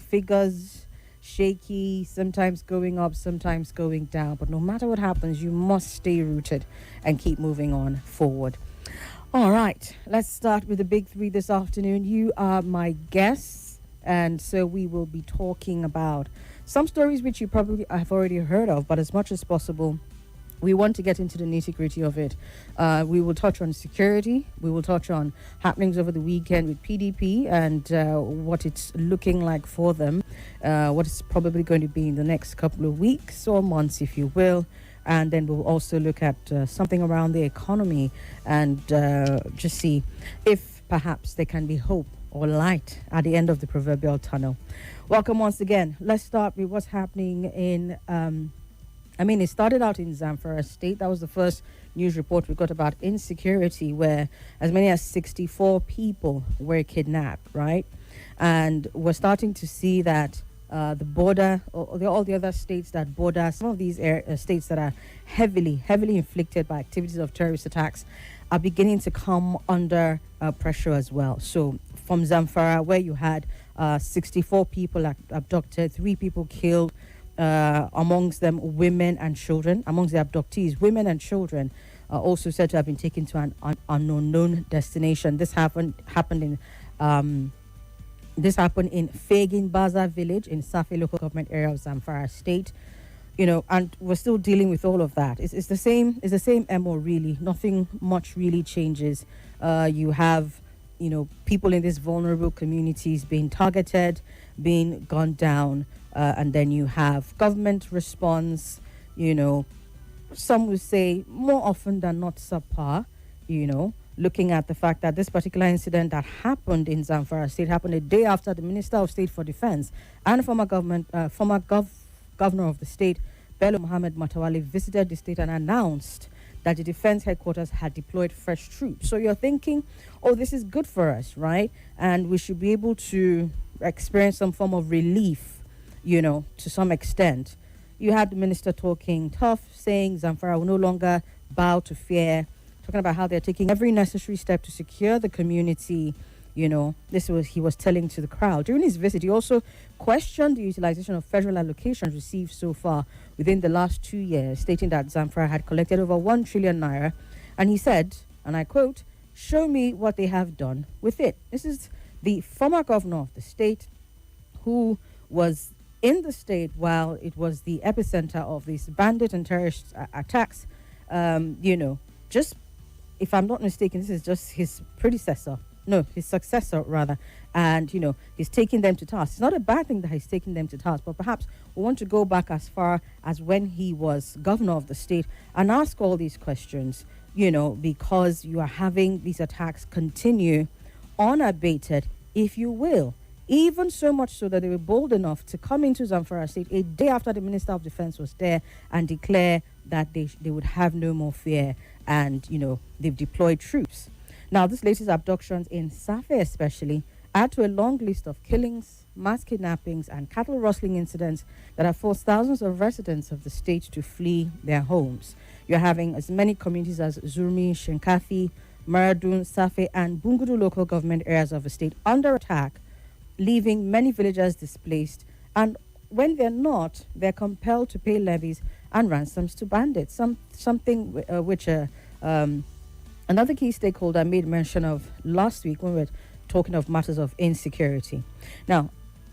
figures shaky, sometimes going up, sometimes going down. But no matter what happens, you must stay rooted and keep moving on forward. All right, let's start with the big three this afternoon. You are my guests, and so we will be talking about some stories which you probably have already heard of, but as much as possible, we want to get into the nitty-gritty of it. We will touch on security. We will touch on happenings over the weekend with PDP and what it's looking like for them, what it's probably going to be in the next couple of weeks or months, if you will. And then we'll also look at something around the economy and just see if perhaps there can be hope or light at the end of the proverbial tunnel. Welcome once again. Let's start with what's happening in... it started out in Zamfara State. That was the first news report we got about insecurity, where as many as 64 people were kidnapped, right? And we're starting to see that the border, or all the other states that border, some of these states that are heavily inflicted by activities of terrorist attacks are beginning to come under pressure as well. So from Zamfara, where you had 64 people abducted, 3 people killed, amongst them women and children. Amongst the abductees, women and children are also said to have been taken to an unknown destination. This happened in Fagin Bazaar village in Safi local government area of Zamfara State. And we're still dealing with all of that. It's the same MO really. Nothing much really changes. You have people in these vulnerable communities being targeted, being gunned down. And then you have government response, some would say more often than not subpar, looking at the fact that this particular incident that happened in Zamfara State happened a day after the Minister of State for Defense and former governor of the state, Bello Mohammed Matawali, visited the state and announced that the defense headquarters had deployed fresh troops. So you're thinking, oh, this is good for us, right? And we should be able to experience some form of relief, to some extent. You had the minister talking tough, saying Zamfara will no longer bow to fear, talking about how they're taking every necessary step to secure the community. He was telling to the crowd. During his visit, he also questioned the utilization of federal allocations received so far within the last 2 years, stating that Zamfara had collected over 1 trillion naira. And he said, and I quote, "Show me what they have done with it." This is the former governor of the state who was in the state while it was the epicenter of these bandit and terrorist attacks. Just, if I'm not mistaken, this is just his successor rather. And, he's taking them to task. It's not a bad thing that he's taking them to task, but perhaps we want to go back as far as when he was governor of the state and ask all these questions, because you are having these attacks continue unabated, if you will. Even so much so that they were bold enough to come into Zamfara State a day after the Minister of Defense was there and declare that they would have no more fear, and, they've deployed troops. Now, this latest abductions in Safi especially add to a long list of killings, mass kidnappings, and cattle rustling incidents that have forced thousands of residents of the state to flee their homes. You're having as many communities as Zurmi, Shinkafi, Maradun, Safi, and Bungudu local government areas of the state under attack, leaving many villagers displaced, and when they're not, they're compelled to pay levies and ransoms to bandits. Something which another key stakeholder made mention of last week when we were talking of matters of insecurity. Now,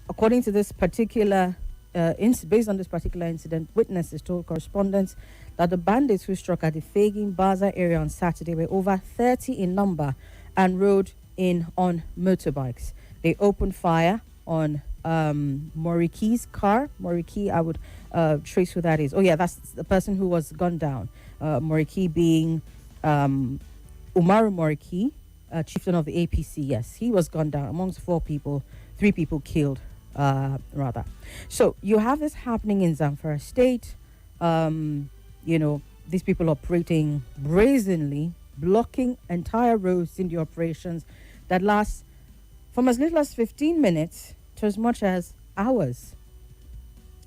according to this particular, based on this particular incident, witnesses told correspondents that the bandits who struck at the Fagin Bazaar area on Saturday were over 30 in number and rode in on motorbikes. They opened fire on Moriki's car. Moriki, I would trace who that is. Oh, yeah, that's the person who was gunned down. Moriki being Umaru Moriki, chieftain of the APC. Yes, he was gunned down amongst 4 people, 3 people killed, rather. So you have this happening in Zamfara State. These people operating brazenly, blocking entire roads in the operations that last from as little as 15 minutes to as much as hours.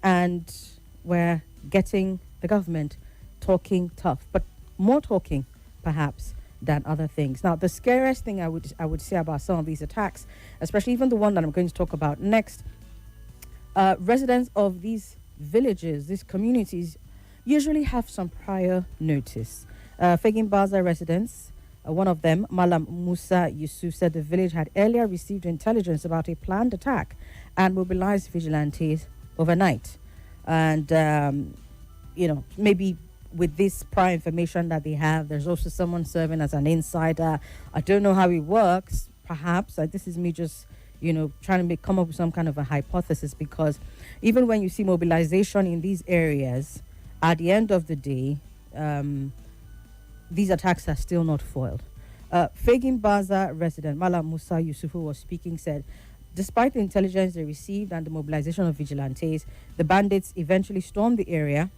And we're getting the government talking tough, but more talking perhaps than other things. Now, the scariest thing I would say about some of these attacks, especially even the one that I'm going to talk about next, Residents of these villages, these communities, usually have some prior notice. Fagin Baza residents, one of them, Malam Musa Yusuf, said the village had earlier received intelligence about a planned attack and mobilized vigilantes overnight. And, maybe with this prior information that they have, there's also someone serving as an insider. I don't know how it works. Perhaps this is me just, trying to come up with some kind of a hypothesis, because even when you see mobilization in these areas, at the end of the day, these attacks are still not foiled. Fagin Baza resident Malam Musa Yusuf, who was speaking, said, despite the intelligence they received and the mobilization of vigilantes, the bandits eventually stormed the area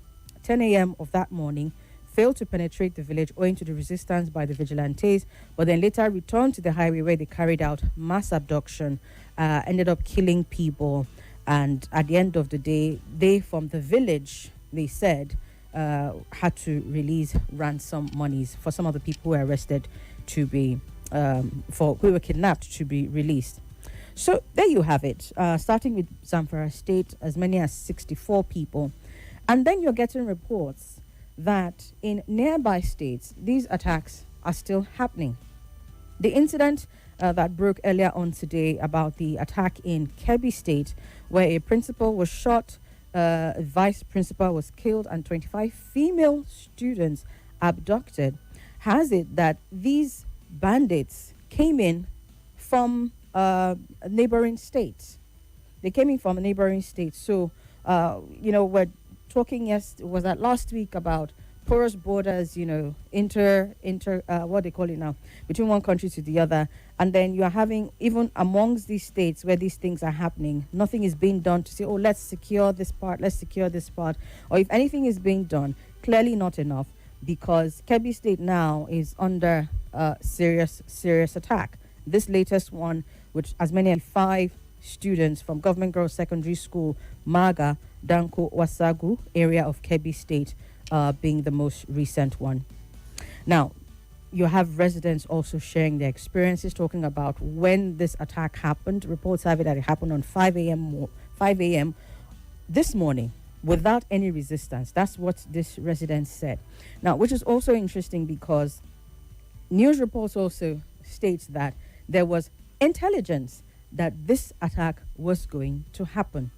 10 a.m. of that morning, failed to penetrate the village owing to the resistance by the vigilantes, but then later returned to the highway where they carried out mass abduction, ended up killing people. And at the end of the day, they from the village, they said, had to release ransom monies for some of the people who were arrested to be, who were kidnapped to be released. So there you have it. Starting with Zamfara State, as many as 64 people. And then you're getting reports that in nearby states, these attacks are still happening. The incident that broke earlier on today about the attack in Kebbi State, where a principal was shot, a vice principal was killed, and 25 female students abducted, has it that these bandits came in from neighboring states. They came in from a neighboring state. So, we're talking was that last week about porous borders, what they call it now, between one country to the other. And then you are having, even amongst these states where these things are happening, nothing is being done to say, oh, let's secure this part. Or if anything is being done, clearly not enough, because Kebbi State now is under serious attack. This latest one, which as many as 5 students from Government Girls Secondary School, Maga, Danko, Wasagu area of Kebbi State, being the most recent one. Now, you have residents also sharing their experiences, talking about when this attack happened. Reports have it that it happened on 5 a.m. this morning without any resistance. That's what this resident said. Now, which is also interesting because news reports also states that there was intelligence that this attack was going to happen.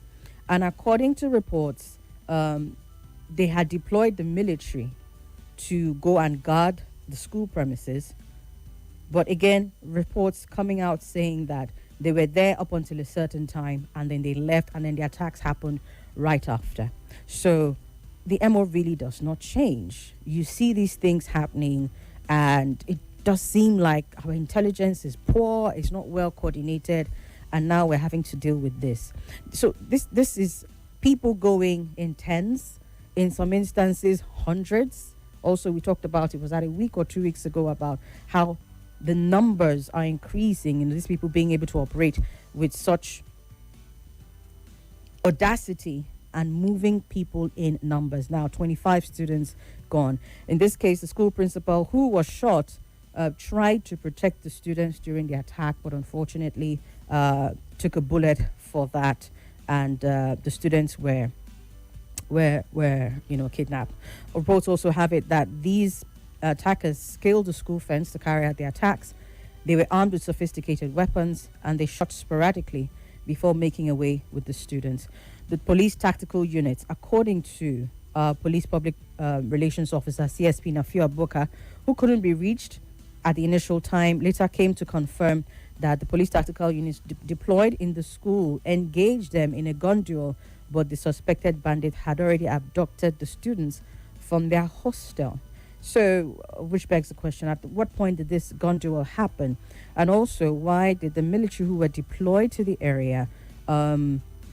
And according to reports, they had deployed the military to go and guard the school premises. But again, reports coming out saying that they were there up until a certain time and then they left, and then the attacks happened right after. So the MO really does not change. You see these things happening, and it does seem like our intelligence is poor, it's not well coordinated, and now we're having to deal with this. So this is people going in tens, in some instances hundreds. Also, we talked about, it was a week or 2 weeks ago, about how the numbers are increasing and these people being able to operate with such audacity and moving people in numbers. Now, 25 students gone. In this case, the school principal who was shot tried to protect the students during the attack, but unfortunately took a bullet for that, and the students were kidnapped. Reports also have it that these attackers scaled the school fence to carry out the attacks. They were armed with sophisticated weapons, and they shot sporadically before making away with the students. The police tactical units, according to police public relations officer CSP Nafiu Abuka, who couldn't be reached at the initial time, later came to confirm that the police tactical units deployed in the school engaged them in a gun duel, but the suspected bandit had already abducted the students from their hostel. So, which begs the question, at what point did this gun duel happen? And also, why did the military who were deployed to the area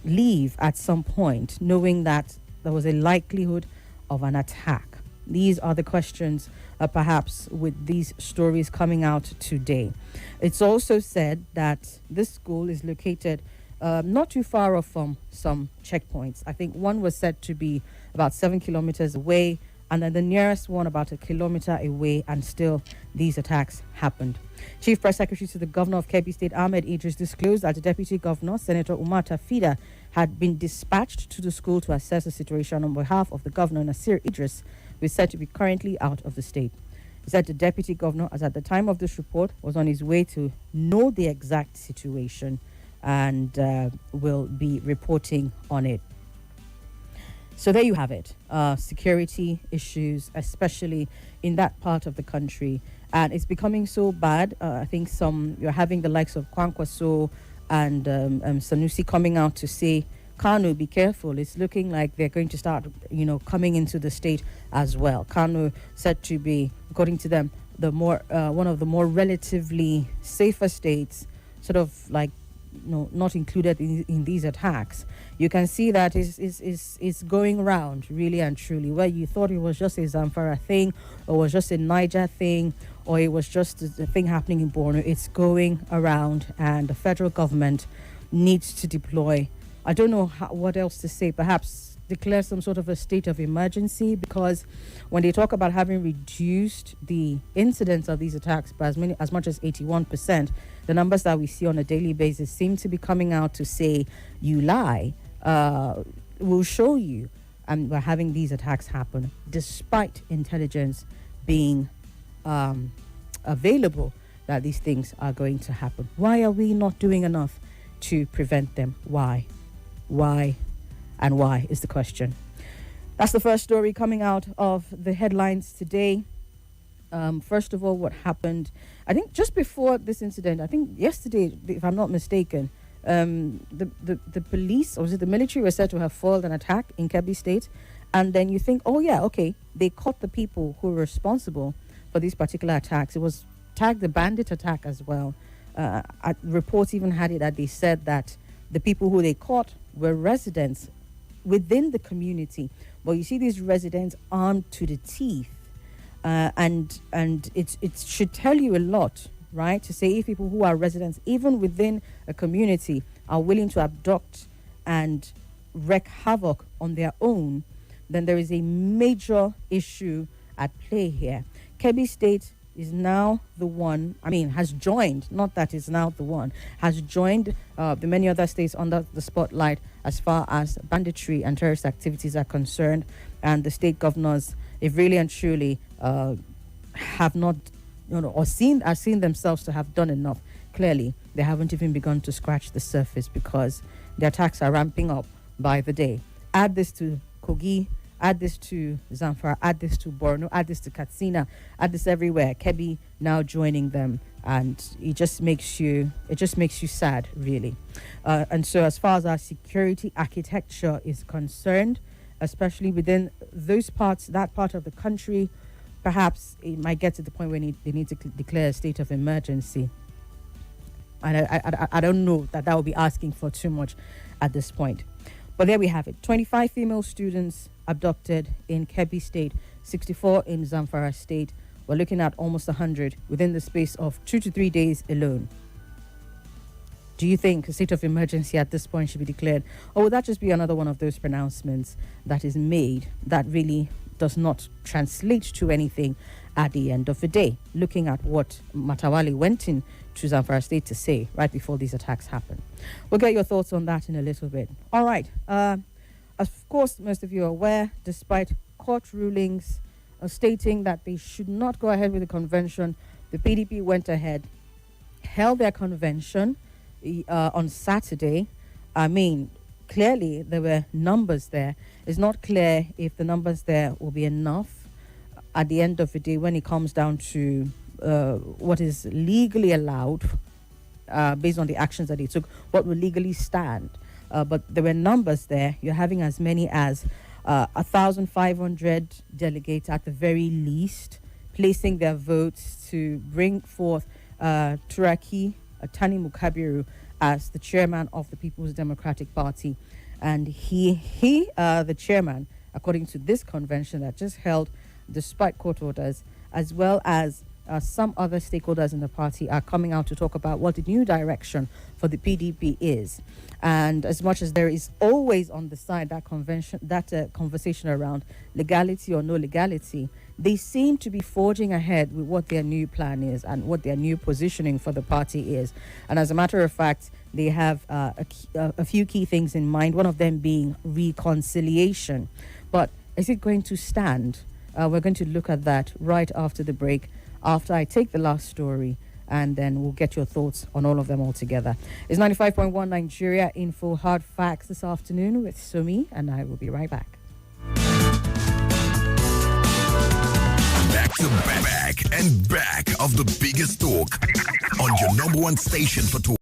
leave at some point, knowing that there was a likelihood of an attack? These are the questions, perhaps, with these stories coming out today. It's also said that this school is located not too far off from some checkpoints. I think one was said to be about 7 kilometers away, and then the nearest one about 1 kilometer away, and still these attacks happened. Chief Press Secretary to the Governor of Kebbi State, Ahmed Idris, disclosed that the Deputy Governor, Senator Umar Tafida, had been dispatched to the school to assess the situation on behalf of the governor, Nasir Idris, who is said to be currently out of the state. He said the deputy governor, as at the time of this report, was on his way to know the exact situation and will be reporting on it. So there you have it. Security issues, especially in that part of the country. And it's becoming so bad. I think you're having the likes of Kwankwaso and Sanusi coming out to say, Kano, be careful. It's looking like they're going to start, coming into the state as well. Kano said to be, according to them, one of the more relatively safer states, sort of like, not included in these attacks. You can see that it's going around really and truly. Where you thought it was just a Zamfara thing, or was just a Niger thing, or it was just a thing happening in Borno, it's going around, and the federal government needs to deploy. I don't know what else to say. Perhaps declare some sort of a state of emergency, because when they talk about having reduced the incidence of these attacks by as much as 81%, the numbers that we see on a daily basis seem to be coming out to say, you lie. We'll show you. And we're having these attacks happen despite intelligence being available that these things are going to happen. Why are we not doing enough to prevent them? Why? And why is the question. That's the first story coming out of the headlines today. First of all, what happened, I think just before this incident, I think yesterday, if I'm not mistaken, the police, or was it the military, were said to have foiled an attack in Kebbi State. And then you think, oh yeah, okay, they caught the people who were responsible for these particular attacks. It was tagged the bandit attack as well. Reports even had it that they said that the people who they caught were residents within the community. But you see these residents armed to the teeth. And it should tell you a lot, right? To say if people who are residents, even within a community, are willing to abduct and wreak havoc on their own, then there is a major issue at play here. Kebbi State is now the one, has joined, not that is now the one, has joined the many other states under the spotlight as far as banditry and terrorist activities are concerned. And the state governors, if really and truly have not, are seen themselves to have done enough, clearly they haven't even begun to scratch the surface, because the attacks are ramping up by the day. Add this to Kogi, add this to Zamfara, add this to Borno, add this to Katsina, add this everywhere. Kebbi now joining them, and it just makes you sad, really. And so as far as our security architecture is concerned, especially within that part of the country, perhaps it might get to the point where they need to declare a state of emergency. And I don't know that will be asking for too much at this point. But there we have it. 25 female students abducted in Kebbi State, 64 in Zamfara State. We're looking at almost 100 within the space of 2 to 3 days alone. Do you think a state of emergency at this point should be declared? Or would that just be another one of those pronouncements that is made that really does not translate to anything at the end of the day? Looking at what Matawali went in to Zamfara State to say right before these attacks happened. We'll get your thoughts on that in a little bit. All right. Of course, most of you are aware, despite court rulings stating that they should not go ahead with the convention, the PDP went ahead, held their convention on Saturday. Clearly there were numbers there. It's not clear if the numbers there will be enough at the end of the day when it comes down to what is legally allowed based on the actions that they took, what will legally stand. But there were numbers there. You're having as many as 1,500 delegates at the very least placing their votes to bring forth Turaki Tani Mukabiru as the chairman of the People's Democratic Party. And he the chairman, according to this convention that just held despite court orders, as well as some other stakeholders in the party, are coming out to talk about what the new direction for the PDP is. And as much as there is always on the side that conversation around legality or no legality, they seem to be forging ahead with what their new plan is and what their new positioning for the party is. And as a matter of fact, They have a few key things in mind, one of them being reconciliation. But is it going to stand? We're going to look at that right after the break, after I take the last story, and then we'll get your thoughts on all of them all together. It's 95.1 Nigeria Info Hard Facts this afternoon with Somi, and I will be right back. Back to back and back of the biggest talk on your number one station for talk.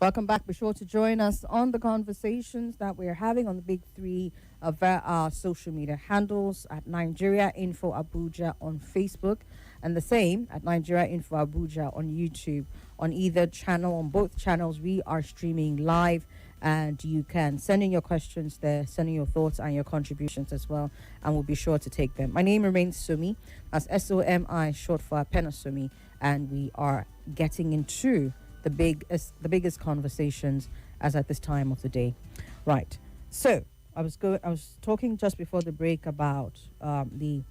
Welcome back. Be sure to join us on the conversations that we're having on the big three via our social media handles at Nigeria Info Abuja on Facebook, and the same at Nigeria Info Abuja on YouTube. On either channel, on both channels, we are streaming live, and you can send in your questions there, send in your thoughts and your contributions as well, and we'll be sure to take them. My name remains Somi, that's SOMI, short for Somi, and we are getting into the biggest conversations as at this time of the day. Right. So I was talking just before the break about the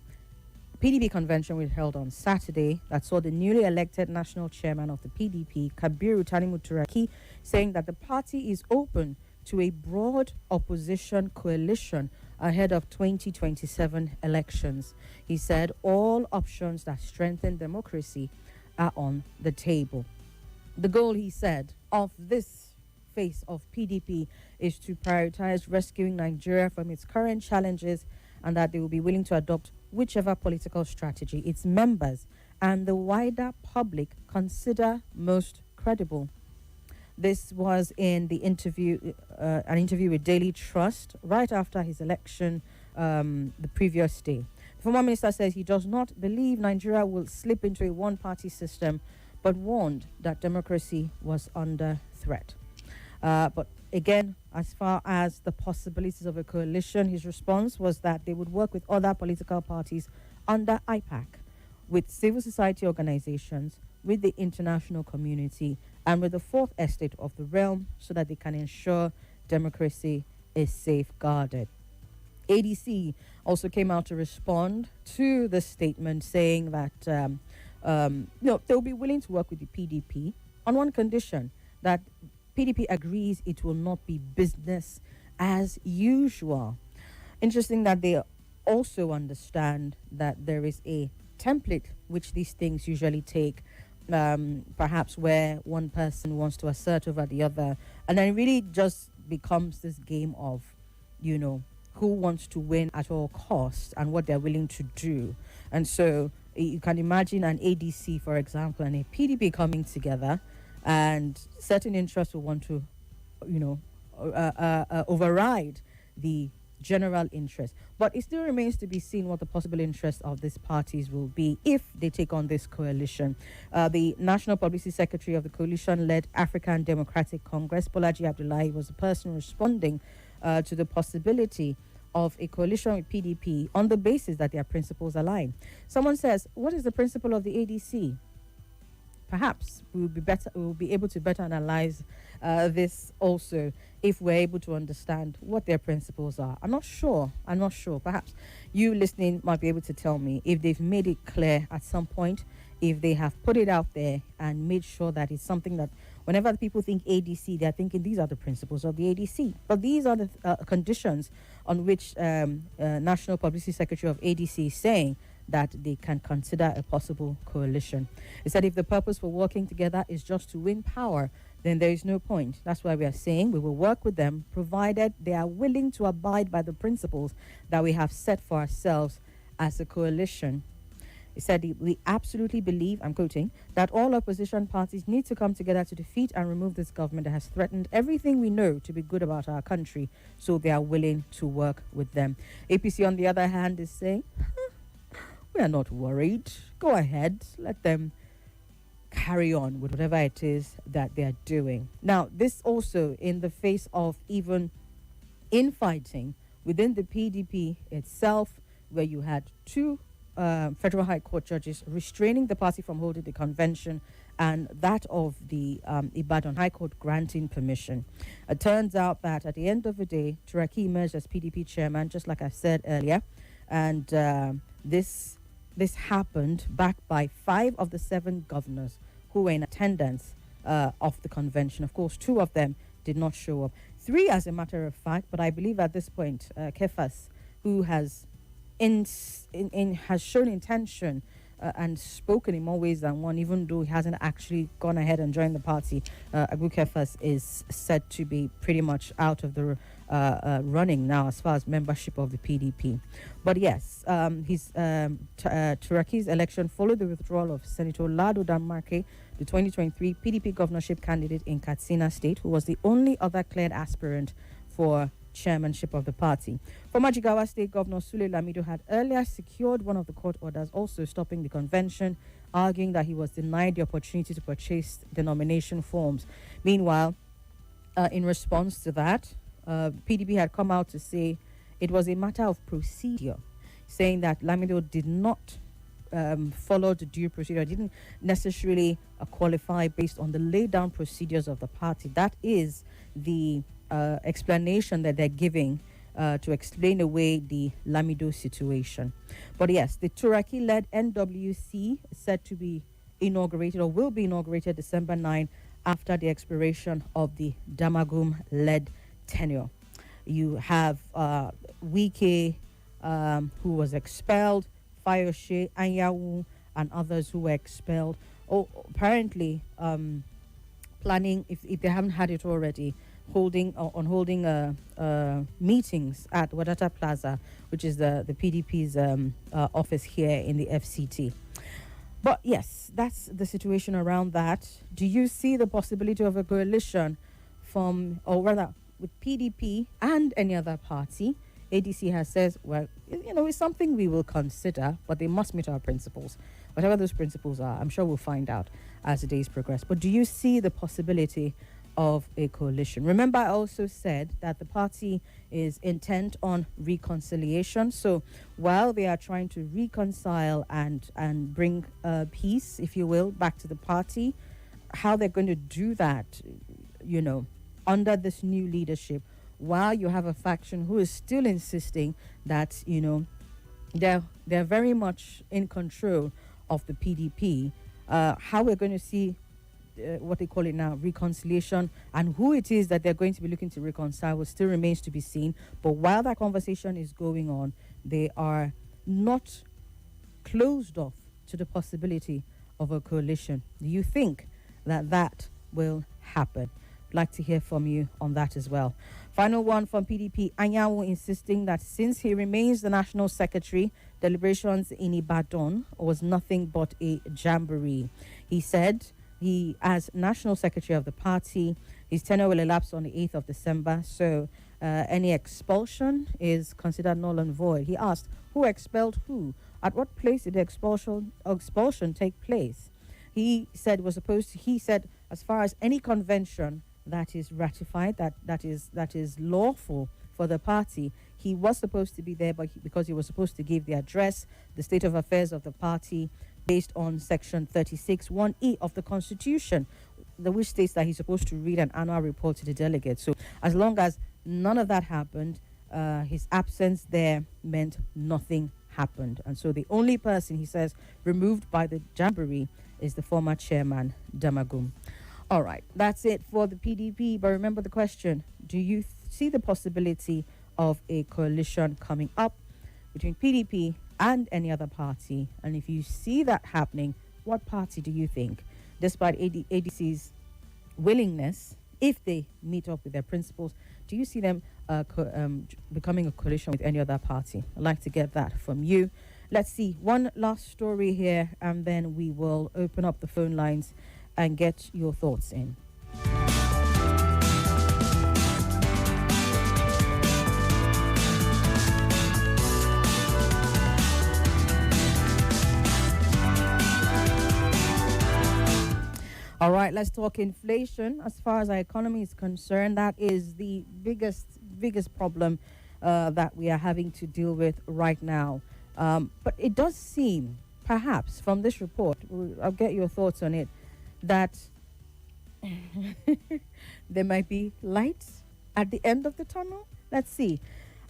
PDP convention we held on Saturday that saw the newly elected national chairman of the PDP, Kabiru Tanimu Turaki, saying that the party is open to a broad opposition coalition ahead of 2027 elections. He said all options that strengthen democracy are on the table. The goal, he said, of this phase of PDP is to prioritize rescuing Nigeria from its current challenges, and that they will be willing to adopt whichever political strategy its members and the wider public consider most credible. This was in the an interview with Daily Trust right after his election the previous day. The former minister says he does not believe Nigeria will slip into a one-party system, but warned that democracy was under threat. But again, as far as the possibilities of a coalition, his response was that they would work with other political parties under IPAC, with civil society organizations, with the international community, and with the fourth estate of the realm, so that they can ensure democracy is safeguarded. ADC also came out to respond to the statement, saying that they'll be willing to work with the PDP on one condition, that PDP agrees it will not be business as usual. Interesting that they also understand that there is a template which these things usually take, perhaps where one person wants to assert over the other, and then it really just becomes this game of, who wants to win at all costs and what they're willing to do. And so you can imagine an ADC, for example, and a PDP coming together, and certain interests will want to, override the general interest. But it still remains to be seen what the possible interests of these parties will be if they take on this coalition. The National Publicity Secretary of the coalition-led African Democratic Congress, Bolaji Abdullahi, was the person responding to the possibility of a coalition with PDP on the basis that their principles align. Someone says, what is the principle of the ADC? perhaps we will be able to better analyze this also if we're able to understand what their principles are. I'm not sure. Perhaps you listening might be able to tell me if they've made it clear at some point, if they have put it out there and made sure that it's something that whenever people think ADC, they're thinking these are the principles of the ADC. But these are the conditions on which National Publicity Secretary of ADC is saying that they can consider a possible coalition. He said if the purpose for working together is just to win power, then there is no point. That's why we are saying we will work with them, provided they are willing to abide by the principles that we have set for ourselves as a coalition. He said, we absolutely believe, I'm quoting, that all opposition parties need to come together to defeat and remove this government that has threatened everything we know to be good about our country, so they are willing to work with them. APC, on the other hand, is saying, we are not worried. Go ahead. Let them carry on with whatever it is that they are doing. Now, this also in the face of even infighting within the PDP itself, where you had two Federal High Court judges restraining the party from holding the convention, and that of the Ibadan High Court granting permission. It turns out that at the end of the day, Turaki emerged as PDP chairman, just like I said earlier, and this happened backed by 5 of the 7 governors who were in attendance of the convention. Of course, 2 of them did not show up. 3, as a matter of fact, but I believe at this point, Kefas, who has has shown intention and spoken in more ways than one, even though he hasn't actually gone ahead and joined the party. Abu Kefas is said to be pretty much out of the running now as far as membership of the PDP. But yes, Turaki's election followed the withdrawal of Senator Lado Danmarke, the 2023 PDP governorship candidate in Katsina State, who was the only other cleared aspirant for chairmanship of the party. Former Jigawa State Governor Sule Lamido had earlier secured one of the court orders also stopping the convention, arguing that he was denied the opportunity to purchase the nomination forms. Meanwhile, in response to that, PDP had come out to say it was a matter of procedure, saying that Lamido did not follow the due procedure, didn't necessarily qualify based on the laid down procedures of the party. That is the explanation that they're giving to explain away the Lamido situation. But yes, the Turaki-led NWC is said to be inaugurated or will be inaugurated December 9 after the expiration of the Damagum-led tenure. You have Wike, who was expelled, Fayoshe, Anyawu, and others who were expelled. Apparently, planning, if they haven't had it already, holding meetings at Wadata Plaza, which is the PDP's office here in the FCT. But yes, that's the situation around that. Do you see the possibility of a coalition with PDP and any other party? ADC has said, well, it's something we will consider, but they must meet our principles. Whatever those principles are, I'm sure we'll find out as the days progress. But do you see the possibility of a coalition? Remember, I also said that the party is intent on reconciliation. So while they are trying to reconcile and bring peace, if you will, back to the party, how they're going to do that, under this new leadership, while you have a faction who is still insisting that, they're very much in control of the PDP, how we're going to see what they call it now, reconciliation, and who it is that they're going to be looking to reconcile still remains to be seen. But while that conversation is going on, they are not closed off to the possibility of a coalition. Do you think that will happen? I'd like to hear from you on that as well. Final one from PDP, Anyawu insisting that since he remains the national secretary, deliberations in Ibadan was nothing but a jamboree. He said he, as national secretary of the party, his tenure will elapse on the 8th of December, so any expulsion is considered null and void. He asked, who expelled who? At what place did the expulsion take place? He said as far as any convention that is ratified, that is lawful for the party, he was supposed to be there, but because he was supposed to give the address, the state of affairs of the party, based on Section 36 1E of the Constitution, which states that he's supposed to read an annual report to the delegates. So as long as none of that happened, his absence there meant nothing happened. And so the only person, he says, removed by the Jamboree is the former chairman, Damagum. All right, that's it for the PDP. But remember the question: do you see the possibility of a coalition coming up between PDP and any other party? And if you see that happening, what party do you think, despite ADC's willingness, if they meet up with their principles, do you see them becoming a coalition with any other party? I'd like to get that from you. Let's see one last story here, and then we will open up the phone lines and get your thoughts in. All right, let's talk inflation. As far as our economy is concerned, that is the biggest problem that we are having to deal with right now. But it does seem, perhaps, from this report, I'll get your thoughts on it, that there might be light at the end of the tunnel. Let's see.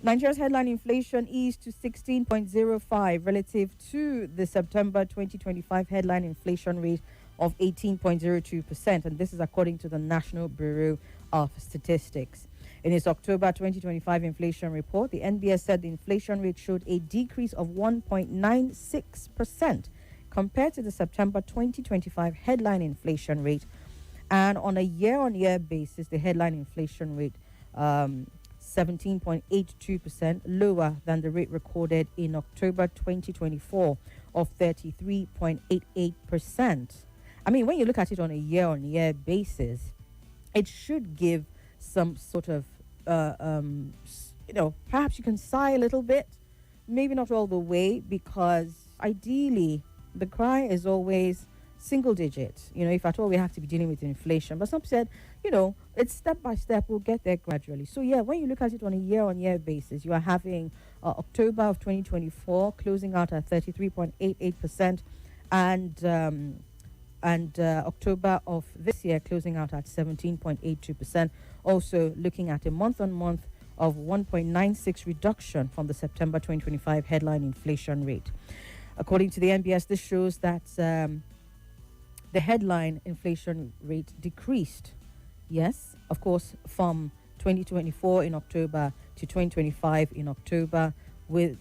Nigeria's headline inflation eased to 16.05 relative to the September 2025 headline inflation rate of 18.02%, and this is according to the National Bureau of Statistics. In its October 2025 inflation report, the NBS said the inflation rate showed a decrease of 1.96% compared to the September 2025 headline inflation rate, and on a year-on-year basis, the headline inflation rate 17.82% lower than the rate recorded in October 2024 of 33.88%. I mean, when you look at it on a year-on-year basis, it should give some sort of, perhaps you can sigh a little bit, maybe not all the way, because ideally the cry is always single digit, if at all we have to be dealing with inflation. But some said, it's step by step, we'll get there gradually. So yeah, when you look at it on a year-on-year basis, you are having October of 2024 closing out at 33.88%, and October of this year closing out at 17.82%. Also looking at a month-on-month of 1.96 reduction from the September 2025 headline inflation rate. According to the NBS, this shows that the headline inflation rate decreased, yes, of course, from 2024 in October to 2025 in October, with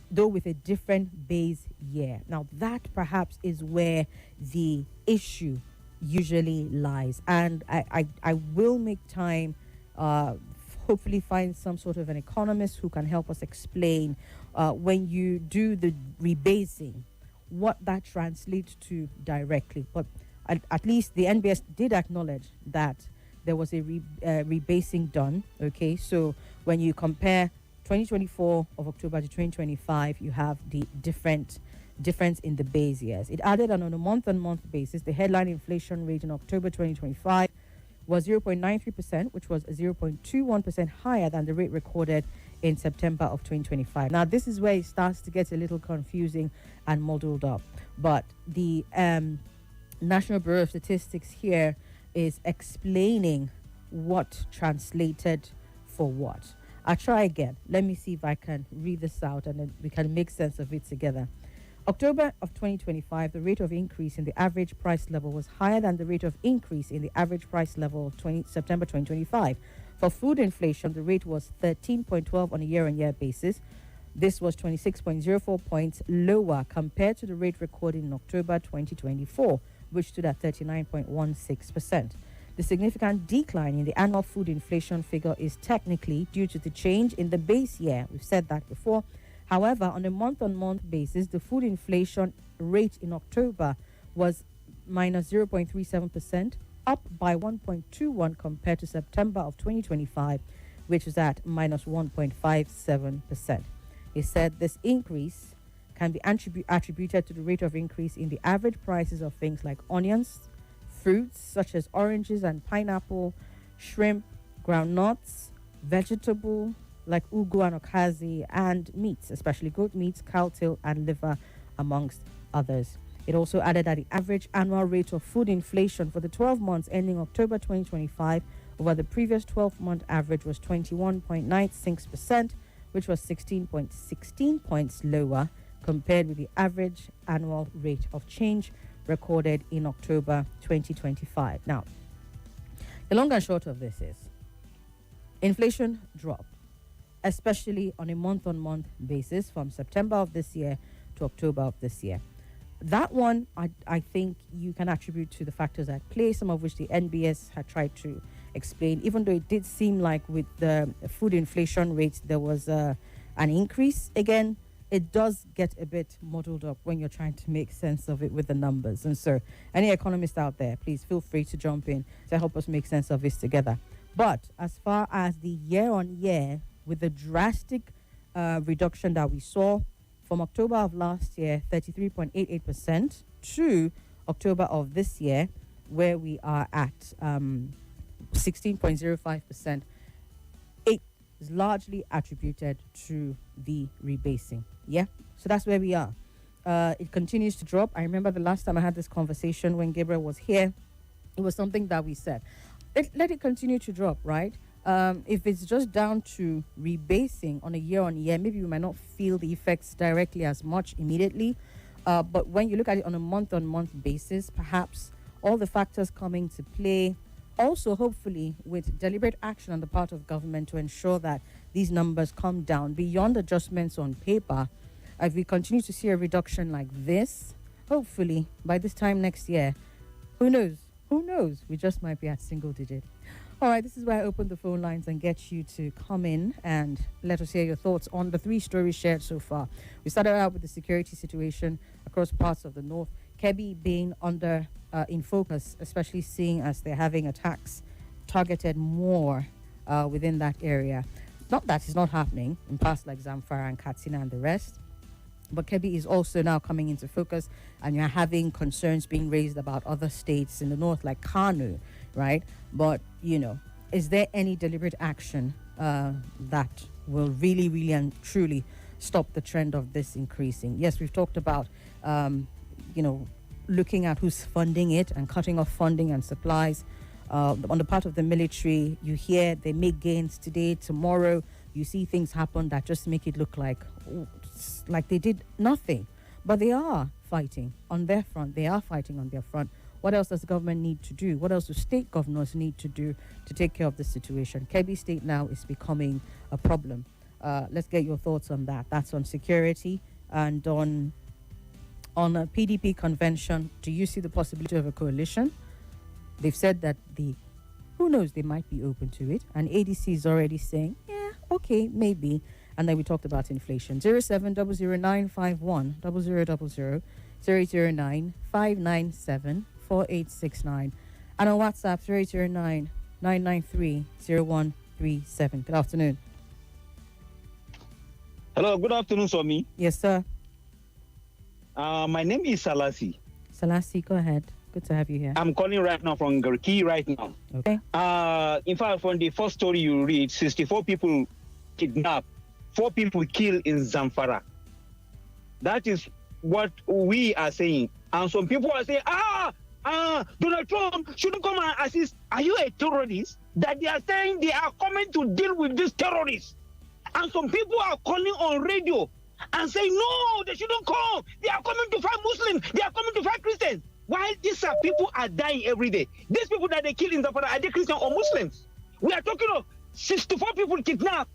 a different base year. Now, that perhaps is where the issue usually lies. And I will make time, hopefully find some sort of an economist who can help us explain when you do the rebasing, what that translates to directly. But at least the NBS did acknowledge that there was a rebasing done. Okay, so when you compare 2024 of October to 2025, you have the difference in the base years. It added on a month-on-month basis, the headline inflation rate in October 2025 was 0.93%, which was 0.21% higher than the rate recorded in September of 2025. Now, this is where it starts to get a little confusing and muddled up. But the National Bureau of Statistics here is explaining what translated for what. I'll try again. Let me see if I can read this out and then we can make sense of it together. October of 2025, the rate of increase in the average price level was higher than the rate of increase in the average price level of September 2025. For food inflation, the rate was 13.12 on a year-on-year basis. This was 26.04 points lower compared to the rate recorded in October 2024, which stood at 39.16%. The significant decline in the annual food inflation figure is technically due to the change in the base year. We've said that before. However, on a month-on-month basis, the food inflation rate in October was minus 0.37%, up by 1.21 compared to September of 2025, which was at minus 1.57%. He said this increase can be attributed to the rate of increase in the average prices of things like onions, fruits such as oranges and pineapple, shrimp, groundnuts, vegetable like ugu and okazi, and meats, especially goat meats, cow tail, and liver, amongst others. It also added that the average annual rate of food inflation for the 12 months ending October 2025 over the previous 12-month average was 21.96%, which was 16.16 points lower compared with the average annual rate of change recorded in October 2025. Now, the long and short of this is inflation dropped, especially on a month-on-month basis from September of this year to October of this year. That one, I think you can attribute to the factors at play, some of which the NBS had tried to explain, even though it did seem like with the food inflation rate, there was an increase. Again, it does get a bit muddled up when you're trying to make sense of it with the numbers. And so, any economist out there, please feel free to jump in to help us make sense of this together. But as far as the year-on-year, with the drastic reduction that we saw from October of last year, 33.88%, to October of this year, where we are at 16.05%, it is largely attributed to the rebasing. Yeah, so that's where we are. It continues to drop. I remember the last time I had this conversation when Gabriel was here, it was something that we said. Let it continue to drop, right? If it's just down to rebasing on a year-on-year, maybe we might not feel the effects directly as much immediately. But when you look at it on a month-on-month basis, perhaps all the factors coming to play, also hopefully with deliberate action on the part of government to ensure that these numbers come down beyond adjustments on paper. If we continue to see a reduction like this, hopefully by this time next year, who knows? Who knows? We just might be at single digit. All right, this is where I open the phone lines and get you to come in and let us hear your thoughts on the three stories shared so far. We started out with the security situation across parts of the north, Kebbi being under in focus, especially seeing as they're having attacks targeted more within that area. Not that it's not happening in parts like Zamfara and Katsina and the rest, but Kebbi is also now coming into focus, and you're having concerns being raised about other states in the north like Kano, right? But, you know, is there any deliberate action that will really, really and truly stop the trend of this increasing? Yes, we've talked about, looking at who's funding it and cutting off funding and supplies. On the part of the military, you hear they make gains today, tomorrow you see things happen that just make it look like they did nothing. But they are fighting on their front. They are fighting on their front. What else does the government need to do? What else do state governors need to do to take care of the situation? Kebbi State now is becoming a problem. Let's get your thoughts on that. That's on security and on a PDP convention. Do you see the possibility of a coalition? They've said that who knows, they might be open to it. And ADC is already saying, yeah, okay, maybe. And then we talked about inflation. 07009510000, 009-597-4869. And on WhatsApp, 009-993-0137. Good afternoon. Hello, good afternoon, Somi. Yes, sir. My name is Salasi. Salasi, go ahead. Good to have you here. I'm calling right now from Garki right now. Okay. In fact, from the first story you read, 64 people kidnapped, 4 people killed in Zamfara. That is what we are saying. And some people are saying, Donald Trump shouldn't come and assist. Are you a terrorist? That they are saying they are coming to deal with these terrorists. And some people are calling on radio and saying, no, they shouldn't come. They are coming to fight Muslims. They are coming to fight Christians. While these people are dying every day. These people that they kill in Zamfara, are they Christian or Muslims? We are talking of 64 people kidnapped,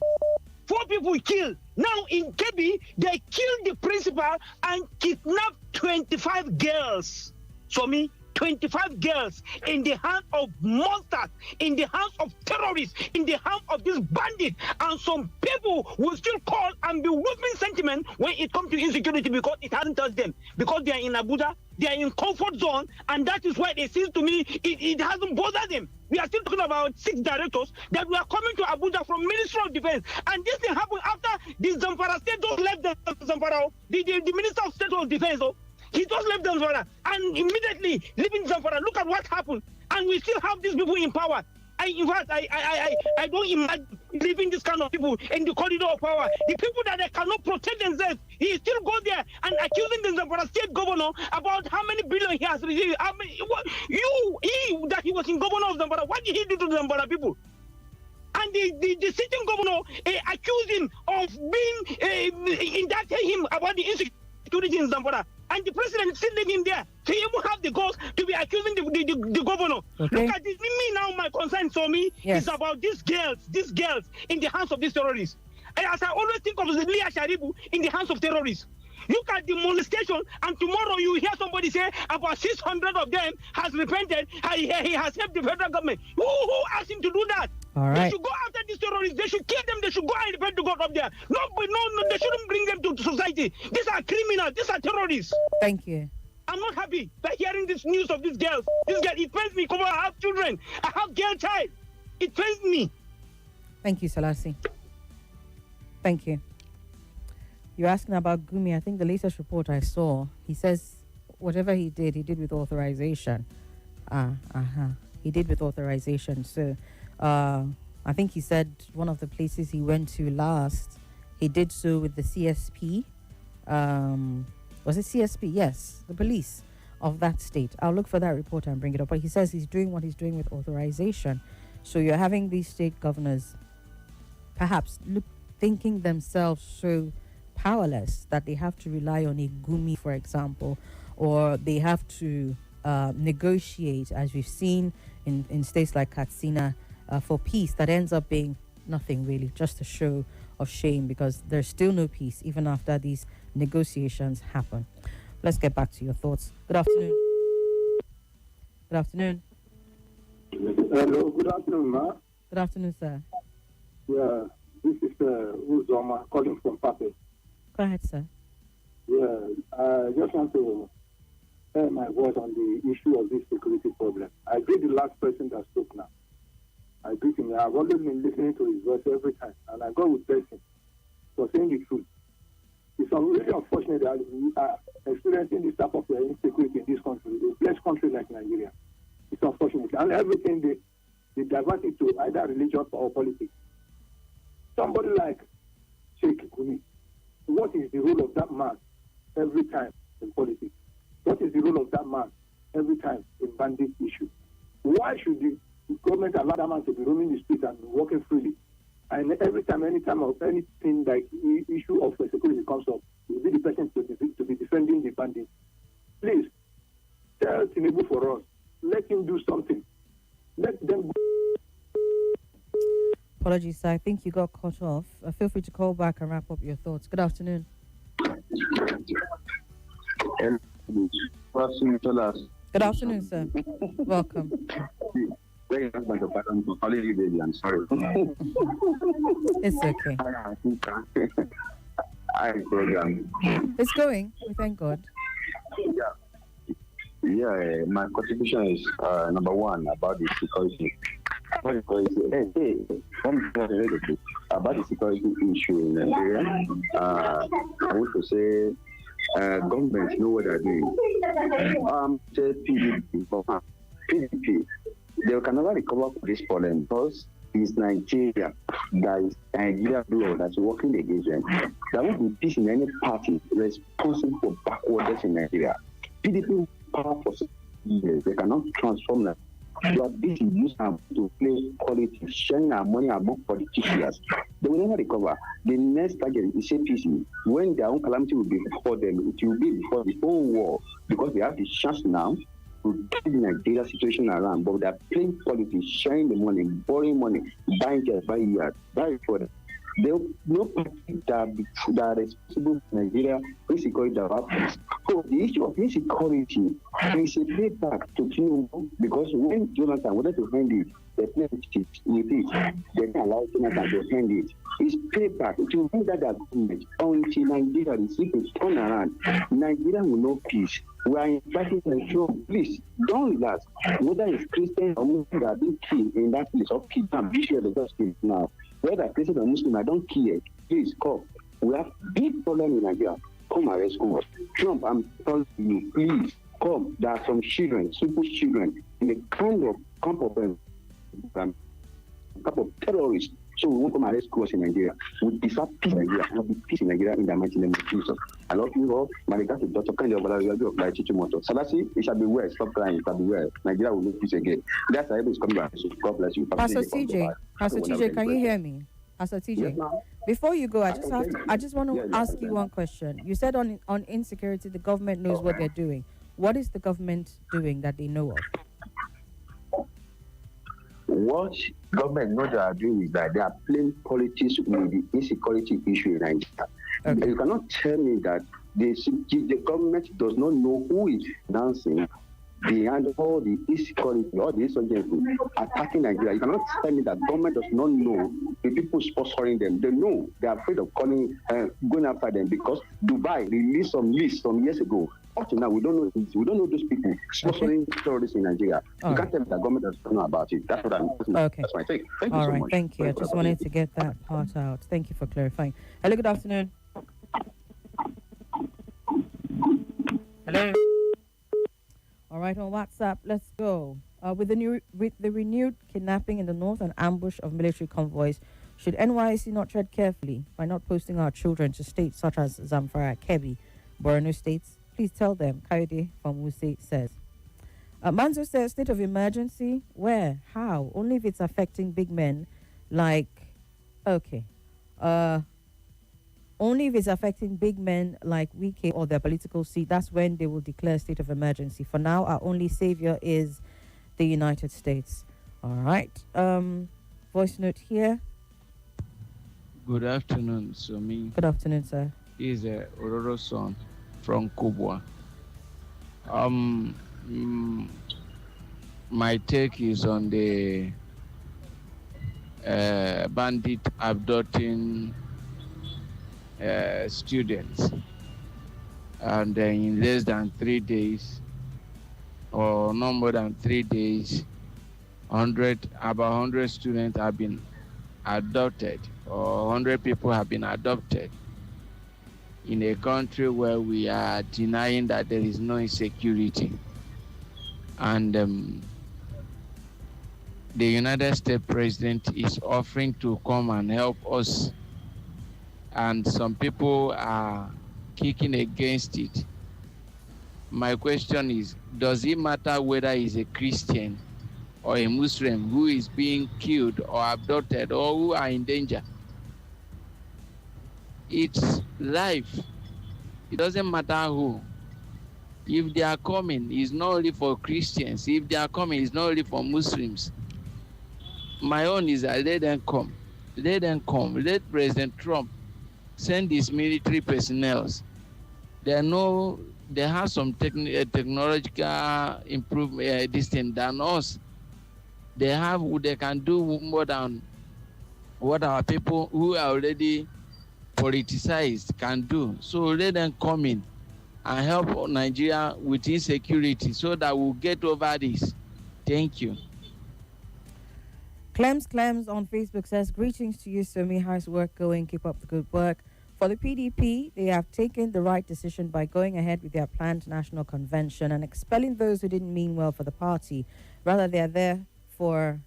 4 people killed. Now in Kebbi, they killed the principal and kidnapped 25 girls. So 25 girls in the hands of monsters, in the hands of terrorists, in the hands of these bandits. And some people will still call and be whooping sentiment when it comes to insecurity because it hasn't touched them. Because they are in Abuja, they are in comfort zone, and that is why it seems to me it hasn't bothered them. We are still talking about 6 directors that were coming to Abuja from Ministry of Defense. And this thing happened after the Zamfara state just left the Zamfara, the Minister of State of Defense. He just left Zamfara and immediately leaving Zamfara. Look at what happened. And we still have these people in power. In fact, I don't imagine leaving this kind of people in the corridor of power. The people that they cannot protect themselves, he still go there and accusing the Zamfara state governor about how many billion he has received. How many, that he was in governor of Zamfara. What did he do to the Zamfara people? And the sitting governor accused him of being indicted him about the insecurity in Zamfara. And the president still leave him there. So he even have the guts to be accusing the governor. Okay. Look at this. Me now, my concern, Somi, Yes. is about these girls in the hands of these terrorists. And as I always think of Leah Sharibu in the hands of terrorists. Look at the molestation, and tomorrow you hear somebody say about 600 of them has repented. He has helped the federal government. Who asked him to do that? All right. They should go after these terrorists. They should kill them. They should go and repent to God up there. No, they shouldn't bring them to society. These are criminals. These are terrorists. Thank you. I'm not happy by hearing this news of these girls. This girl, it pains me. Come on, I have children. I have girl child. It pains me. Thank you, Salasi. Thank you. You're asking about Gumi. I think the latest report I saw, he says whatever he did with authorization. He did with authorization. So I think he said one of the places he went to last, he did so with the CSP. Was it CSP? Yes, the police of that state. I'll look for that report and bring it up. But he says he's doing what he's doing with authorization. So you're having these state governors perhaps thinking themselves so powerless that they have to rely on a Gumi, for example, or they have to negotiate, as we've seen in states like Katsina, for peace that ends up being nothing really, just a show of shame, because there's still no peace even after these negotiations happen. Let's get back to your thoughts. Good afternoon. Good afternoon. Hello, good afternoon, ma. Good afternoon, sir. Yeah, this is Uzoma calling from Pape. Go ahead, sir. Yeah, I just want to air my voice on the issue of this security problem. I agree with the last person that spoke now. I agree with him. I've always been listening to his voice every time, and I go with bless him for saying the truth. It's really unfortunate that we are experiencing this type of insecurity in this country, a blessed country like Nigeria. It's unfortunate. And everything they divert it to either religion or politics. Somebody like Sheikh Gumi, what is the role of that man every time in politics? What is the role of that man every time in bandit issue? Why should the government allow that man to be roaming the street and walking freely? And every time, anytime of anything like issue of security comes up, he will be the person to be defending the bandit. Please, tell Tinubu for us. Let him do something. Let them go. Apologies, sir. I think you got cut off. Feel free to call back and wrap up your thoughts. Good afternoon. Good afternoon, sir. Welcome. I'm sorry. It's okay. It's going. We thank God. Yeah, my contribution is number one about the security. About the security issue in Nigeria, I want to say government know what they're doing. PDP, they can never recover for this problem because it's Nigeria, that is Nigeria blood that's working against them. There won't be peace in any party responsible for backwardness in Nigeria. PDP power for years, they cannot transform that. You are busy using them to play politics, sharing our money among politicians. They will never recover. The next target is APC. When their own calamity will be before them, it will be before the whole world, because they have the chance now to get the Nigeria situation around. But they are playing politics, sharing the money, borrowing money, buying just buy years, buy for them. There will no party that are responsible for Nigeria insecurity that happens. So the issue of insecurity is a payback to Tinubu, because when Jonathan wanted to hand it, they played with it. They didn't allow Jonathan to hand it. It's payback to bring that government until Nigeria receives a turnaround. Nigeria will know peace. We are inviting them to please don't relax. Whether it's Christian or Muslim that do kill in that place or kill them, be sure they just kill now. Whether Christian or Muslim, I don't care. Please come. We have big problem in Nigeria. Come and rescue us. Trump, I'm telling you, please come. There are some children, simple children, in the kind of camp of them. type of terrorists. So we won't come and rescue us in Nigeria. We deserve peace in Nigeria. There will be peace in Nigeria in the mighty name of Jesus. I love you all. My regards to Dr. Kanye of my teaching motto. Salasi, it shall be well. Stop crying. It shall be well. Nigeria will make peace again. That's how is coming back. So God bless you. Pastor TJ, can you hear me? Pastor TJ, yes, before you go, I just want to ask you one question. You said on insecurity, the government knows what they're doing. What is the government doing that they know of? What government knows they are doing is that they are playing politics with the insecurity issue in Nigeria. Okay. You cannot tell me that the government does not know who is financing behind all the insecurity, all the insurgency attacking Nigeria. You cannot tell me that government does not know the people sponsoring them. They know. They are afraid of going after them because Dubai released some list some years ago. Up to now, we don't know. We don't know those people sponsoring terrorists in Nigeria. You can't tell me that government doesn't know about it. That's what I'm. Okay. That's my take. Thank you so much. Thank you. I just wanted to get that part out. Thank you for clarifying. Hello. Good afternoon. Hello. All right, on WhatsApp, let's go. With the renewed kidnapping in the north and ambush of military convoys, should NYC not tread carefully by not posting our children to states such as Zamfara, Kebbi, Borno states? Please tell them. Kayode from Wuse says. Manzo says, state of emergency? Where? How? Only if it's affecting big men like... Okay. Only if it's affecting big men like Wike or their political seat, that's when they will declare state of emergency. For now, our only savior is the United States. All right. Voice note here. Good afternoon, Somi. Good afternoon, sir. This is Ororo Son from Kubwa. My take is on the bandit abducting students, and in less than 3 days, or no more than 3 days, about 100 students have been adopted, or 100 people have been adopted in a country where we are denying that there is no insecurity. And the United States president is offering to come and help us, and some people are kicking against it. My question is, does it matter whether he's a Christian or a Muslim who is being killed or abducted or who are in danger? It's life. It doesn't matter who. If they are coming, it's not only for Christians. If they are coming, it's not only for Muslims. My own is that let them come. Let them come. Let President Trump send his military personnel. They have some technological improvement distant than us. They can do more than what our people who are already politicized can do. So let them come in and help Nigeria with insecurity so that we'll get over this. Thank you. Clems on Facebook says, greetings to you, Somi. How's work going? Keep up the good work. For the PDP, they have taken the right decision by going ahead with their planned national convention and expelling those who didn't mean well for the party. Rather, we're there for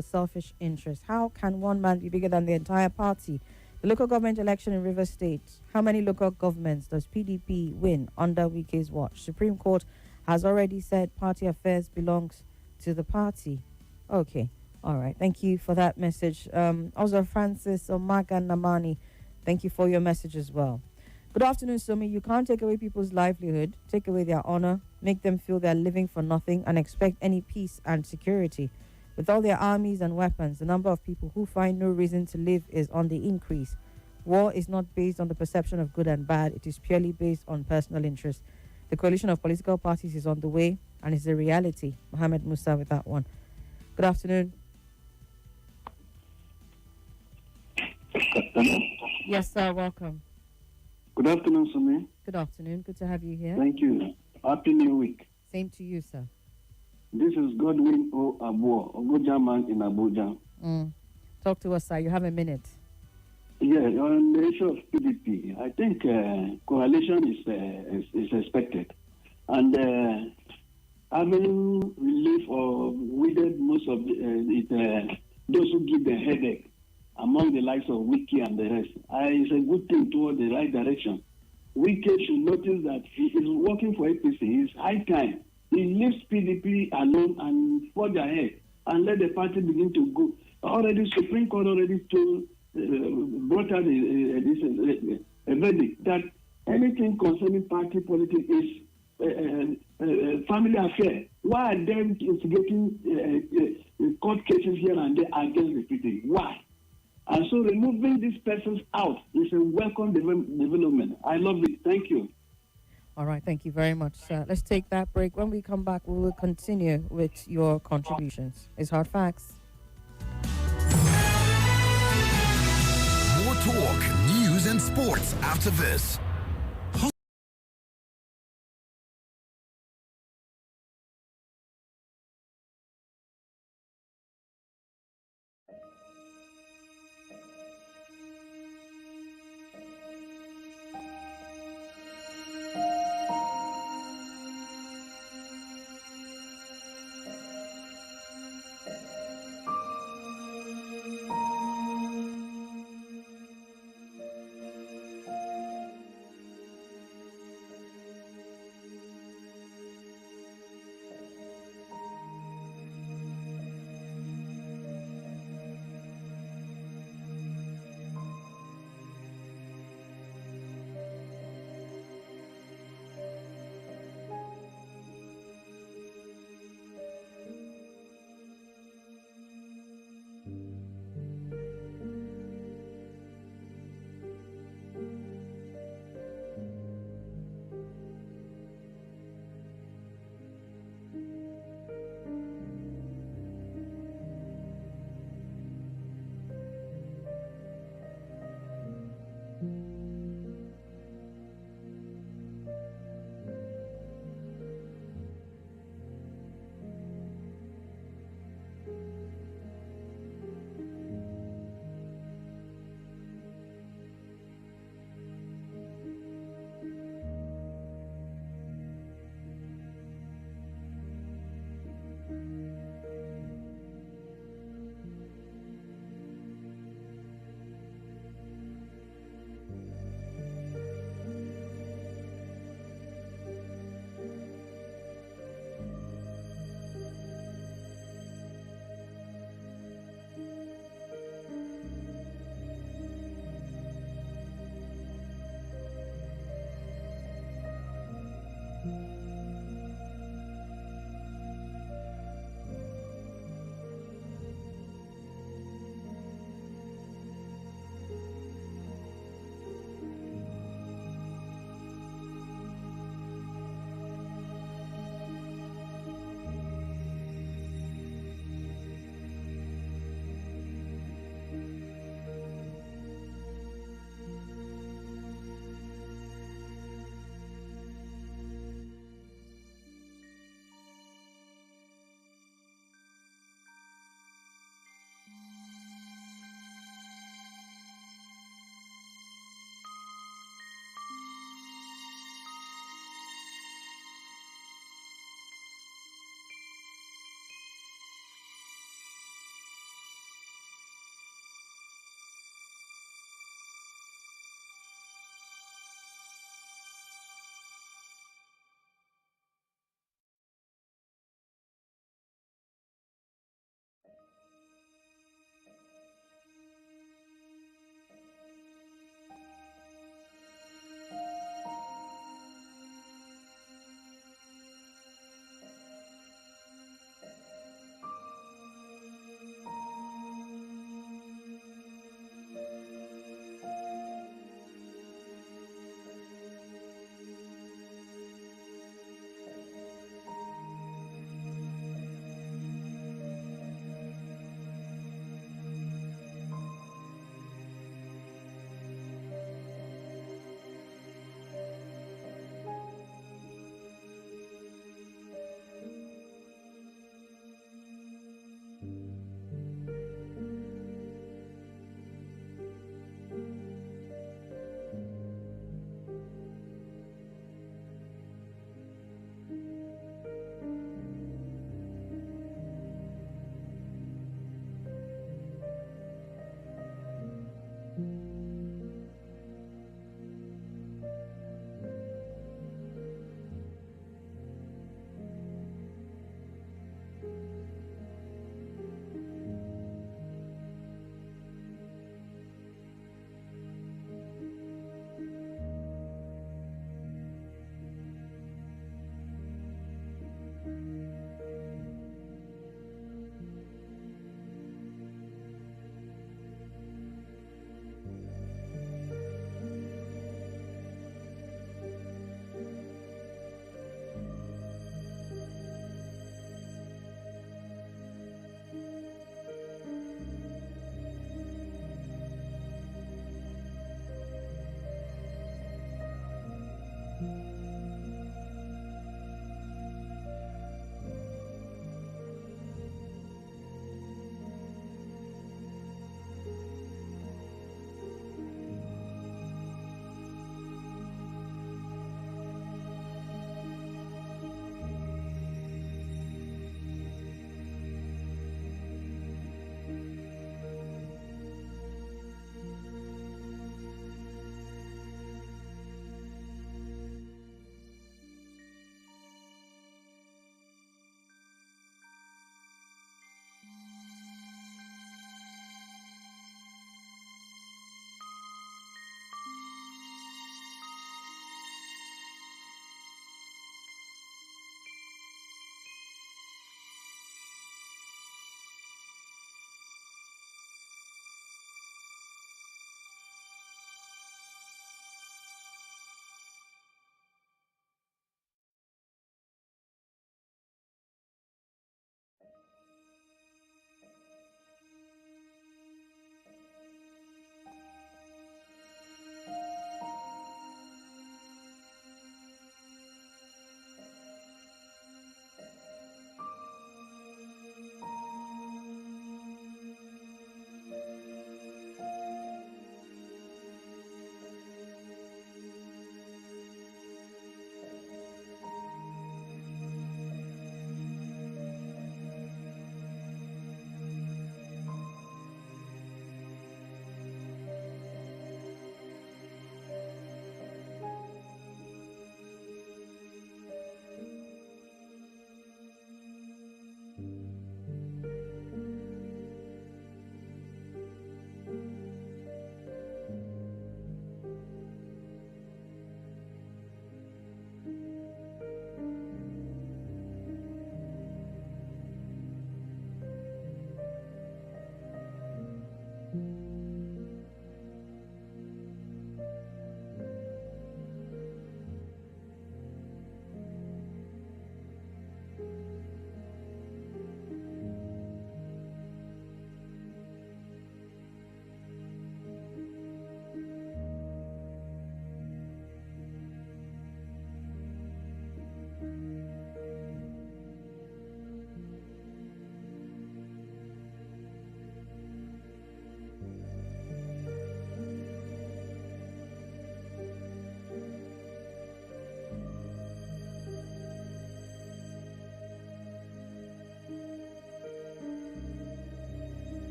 selfish interests. How can one man be bigger than the entire party? The local government election in Rivers State. How many local governments does PDP win under Wike's watch? Supreme Court has already said party affairs belongs to the party. Okay. All right. Thank you for that message. Also, Francis Omaga Namani, thank you for your message as well. Good afternoon, Somi. You can't take away people's livelihood, take away their honor, make them feel they're living for nothing, and expect any peace and security. With all their armies and weapons, the number of people who find no reason to live is on the increase. War is not based on the perception of good and bad. It is purely based on personal interest. The coalition of political parties is on the way and is a reality. Mohammed Musa with that one. Good afternoon. Yes, sir. Welcome. Good afternoon, Somi. Good afternoon. Good to have you here. Thank you. Happy New Week. Same to you, sir. This is Godwin O. Abuo, Ogoja man in Abuja. Talk to us, sir. You have a minute. Yeah, on the issue of PDP, I think coalition is expected. And having relieved or weeded most of those who give the headache among the likes of Wiki and the rest. It's a good thing toward the right direction. Wiki should notice that he is working for APC. It's high time he leaves PDP alone and forge ahead and let the party begin to go. Already, Supreme Court already brought out a verdict that anything concerning party politics is family affair. Why are they instigating court cases here and there against the PDP? Why? And so removing these persons out is a welcome development. I love it. Thank you. All right, thank you very much, sir. Let's take that break. When we come back, we will continue with your contributions. It's Hard Facts. More talk, news, and sports after this.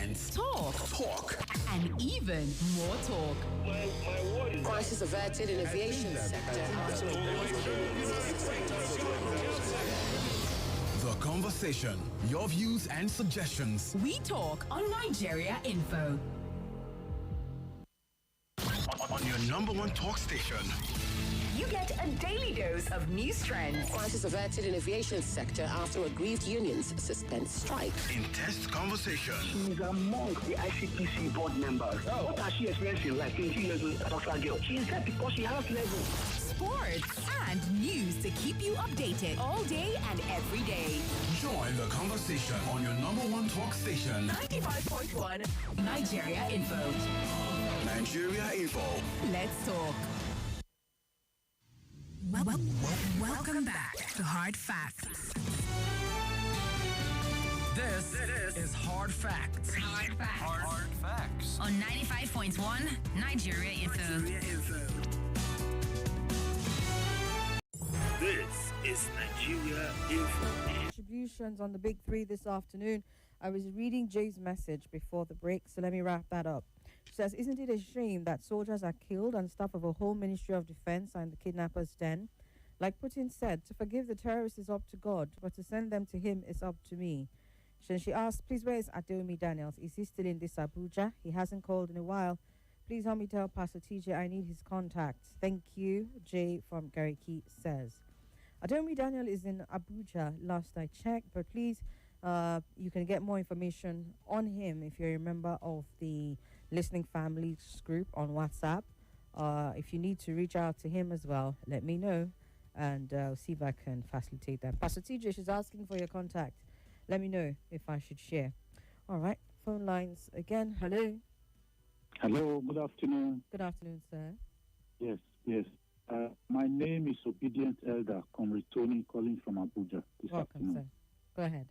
events, talk, and even more talk. Crisis averted in aviation sector. The Conversation, your views and suggestions. We talk on Nigeria Info. On your number one talk station. You get a daily dose of news trends. Crisis averted in aviation sector after aggrieved unions suspend strike. Intense conversation. She's among the ICPC board members. What has she experienced in life? 20 years old, a girl. She is there because she has level. Sports and news to keep you updated all day and every day. Join the conversation on your number one talk station. 95.1 Nigeria Info. Nigeria Info. Let's talk. Welcome back to Hard Facts. This is Hard Facts. Hard Facts. On 95.1 Nigeria Info. This is Nigeria Info. Contributions on the big three this afternoon. I was reading Jay's message before the break, so let me wrap that up. She says, isn't it a shame that soldiers are killed and staff of a whole Ministry of Defense are in the kidnappers' den? Like Putin said, to forgive the terrorists is up to God, but to send them to him is up to me. She asked, please, where is Adeomi Daniels? Is he still in this Abuja? He hasn't called in a while. Please help me tell Pastor TJ I need his contact. Thank you, Jay from Gariki says. Adeomi Daniel is in Abuja, last I checked, but please, you can get more information on him if you're a member of the Listening Families group on WhatsApp. If you need to reach out to him as well, let me know, and I'll see if I can facilitate that. Pastor TJ, she's asking for your contact. Let me know if I should share. All right, phone lines again. Hello. Hello, good afternoon. Good afternoon, sir. Yes. My name is Obedient Elder Comrade Tony, calling from Abuja this Welcome, afternoon. sir. Go ahead.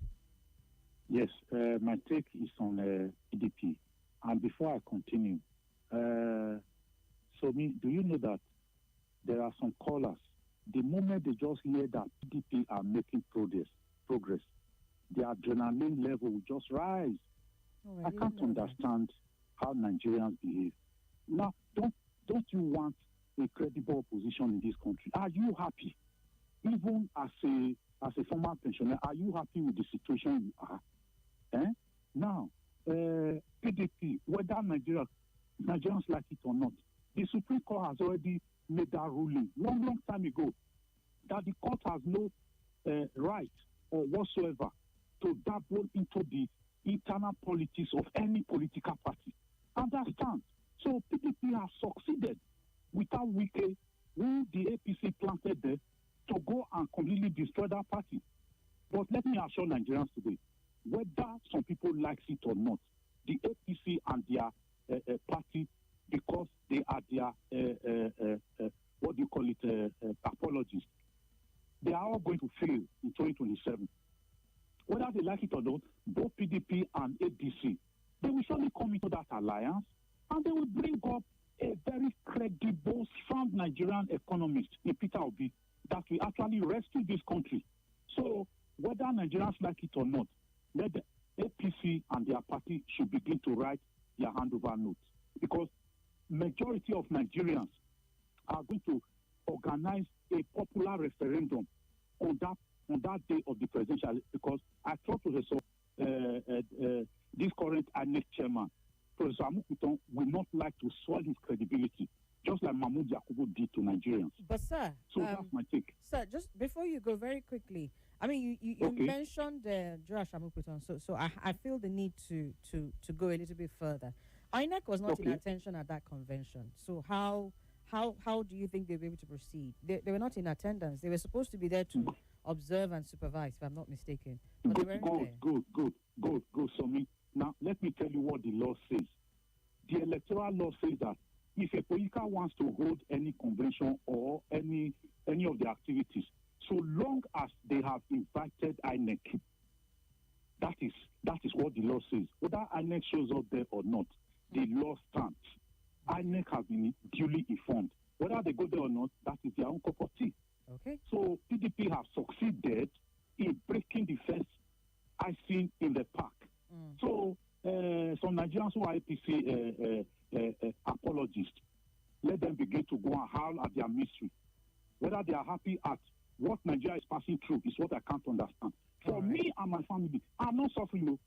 Yes, my take is on PDP. And before I continue, Somi, do you know that there are some callers, the moment they just hear that PDP are making progress, their adrenaline level will just rise. Oh, I can't understand how Nigerians behave. Now, don't you want a credible opposition in this country? Are you happy? Even as a former pensioner, are you happy with the situation you are? Now, PDP, whether Nigerians like it or not, the Supreme Court has already made that ruling long time ago that the court has no right or whatsoever to dabble into the internal politics of any political party. Understand? So PDP has succeeded without Wike, who the APC planted there, to go and completely destroy that party. But let me assure Nigerians today, whether some people like it or not, the APC and their party, because they are their, apologists, they are all going to fail in 2027. Whether they like it or not, both PDP and ADC, they will surely come into that alliance and they will bring up a very credible, sound Nigerian economist in Peter Obi that will actually rescue this country. So whether Nigerians like it or not, let the APC and their party should begin to write their handover notes, because majority of Nigerians are going to organize a popular referendum on that day of the presidential, because I thought Professor this current INEC chairman, Professor Amukuton, will not like to soil his credibility, just like Mahmoud Yakubu did to Nigerians. But sir, so that's my take. Sir, just before you go, very quickly, I mean, you mentioned Josh Amukuton, so I feel the need to go a little bit further. INEC was not in attention at that convention, so how do you think they'll be able to proceed? They were not in attendance. They were supposed to be there to observe and supervise, if I'm not mistaken. But Good, Somi. Now, let me tell you what the law says. The electoral law says that if a political wants to hold any convention or any of the activities, so long as they have invited INEC, that is what the law says. Whether INEC shows up there or not, the law stands. INEC has been duly informed. Whether they go there or not, that is their own cup of tea. Okay. So PDP have succeeded in breaking the first icing in the park. So some Nigerians who are APC apologists, let them begin to go and howl at their misery. Whether they are happy at what Nigeria is passing through is what I can't understand. For me and my family, I'm not suffering, though,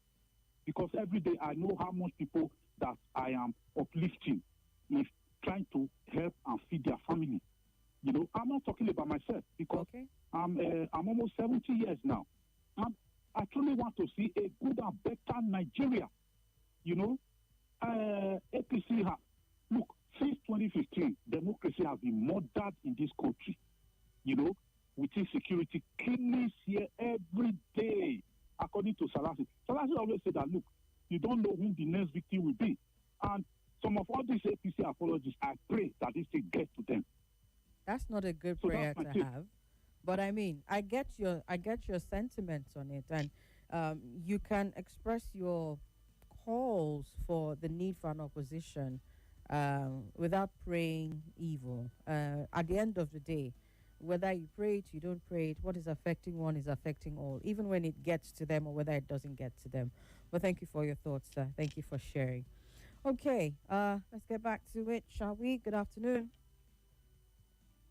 because every day I know how much people that I am uplifting is trying to help and feed their family. You know, I'm not talking about myself because I'm almost 70 years now. I truly want to see a good and better Nigeria. You know, APC look, since 2015, democracy has been murdered in this country. You know, with insecurity, killings here every day, according to Salasi. Salasi always said that, look, you don't know whom the next victim will be. And some of all these APC apologists, I pray that this thing gets to them. That's not a good prayer to have. But I mean, I get your sentiments on it, and you can express your calls for the need for an opposition without praying evil. At the end of the day, whether you pray it, you don't pray it, what is affecting one is affecting all, even when it gets to them or whether it doesn't get to them. But thank you for your thoughts, sir. Thank you for sharing. Okay, let's get back to it, shall we? Good afternoon.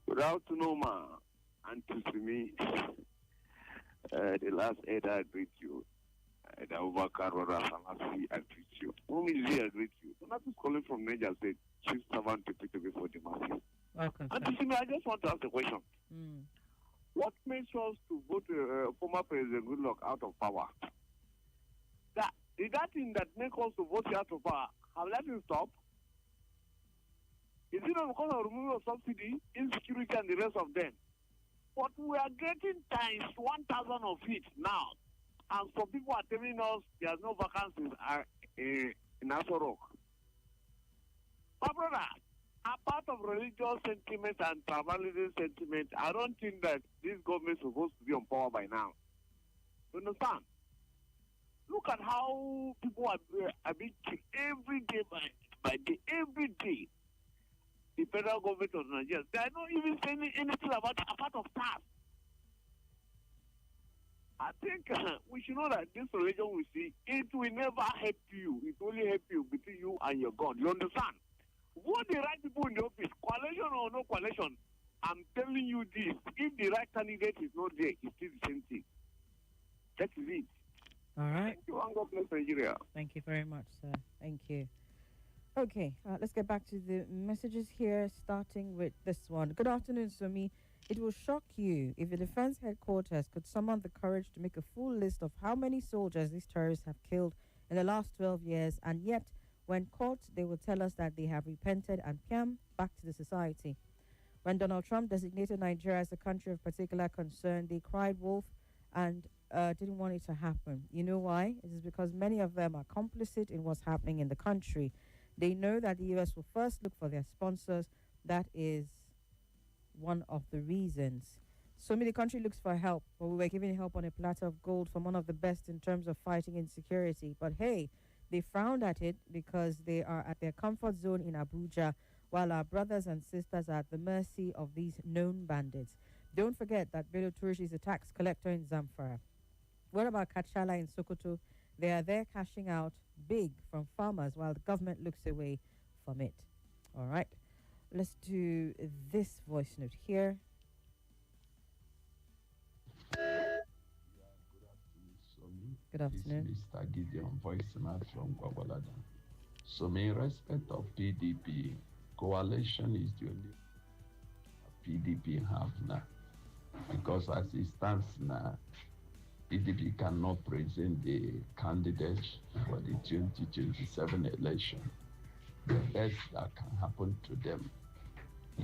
Good afternoon, ma. And to me, the last eight I greet you. The Overcar Salasi, I greet you. Only I greet you. Not just calling from Niger State, chief servant to before the masses. Welcome. And to me, I just want to ask a question. What makes us to vote former President Goodluck out of power? Is that thing that makes us to vote out of power? Have let him stop? Is it not because of removal of subsidy, insecurity, and the rest of them? But we are getting times 1,000 of it now. And some people are telling us there's no vacancies in Aso Rock. My brother, apart of religious sentiment and tribalism sentiment, I don't think that this government is supposed to be on power by now. You understand? Look at how people are being killed every day by day, every day. The federal government of Nigeria, they are not even saying anything about a part of tax. I think we should know that this religion we see, it will never help you. It will only help you between you and your God. You understand? Vote the right people in the office, coalition or no coalition. I'm telling you this, if the right candidate is not there, it's still the same thing. That is it. All right. Thank you, and God bless Nigeria. Thank you very much, sir. Thank you. Okay, let's get back to the messages here, starting with this one. Good afternoon, Somi. It will shock you if the defense headquarters could summon the courage to make a full list of how many soldiers these terrorists have killed in the last 12 years, and yet, when caught, they will tell us that they have repented and come back to the society. When Donald Trump designated Nigeria as a country of particular concern, they cried wolf and didn't want it to happen. You know why? It is because many of them are complicit in what's happening in the country. They know that the U.S. will first look for their sponsors. That is one of the reasons. So many country looks for help, but we were giving help on a platter of gold from one of the best in terms of fighting insecurity. But hey, they frowned at it because they are at their comfort zone in Abuja, while our brothers and sisters are at the mercy of these known bandits. Don't forget that Bello Turji is a tax collector in Zamfara. What about Kachala in Sokoto? They are there cashing out big from farmers while the government looks away from it. All right. Let's do this voice note here. Good afternoon. This is Mr. Gideon, voice note from Gwagwalada. So, in respect of PDP, coalition is the only PDP have now. Because as it stands now, PDP cannot present the candidates for the 2027 election. The best that can happen to them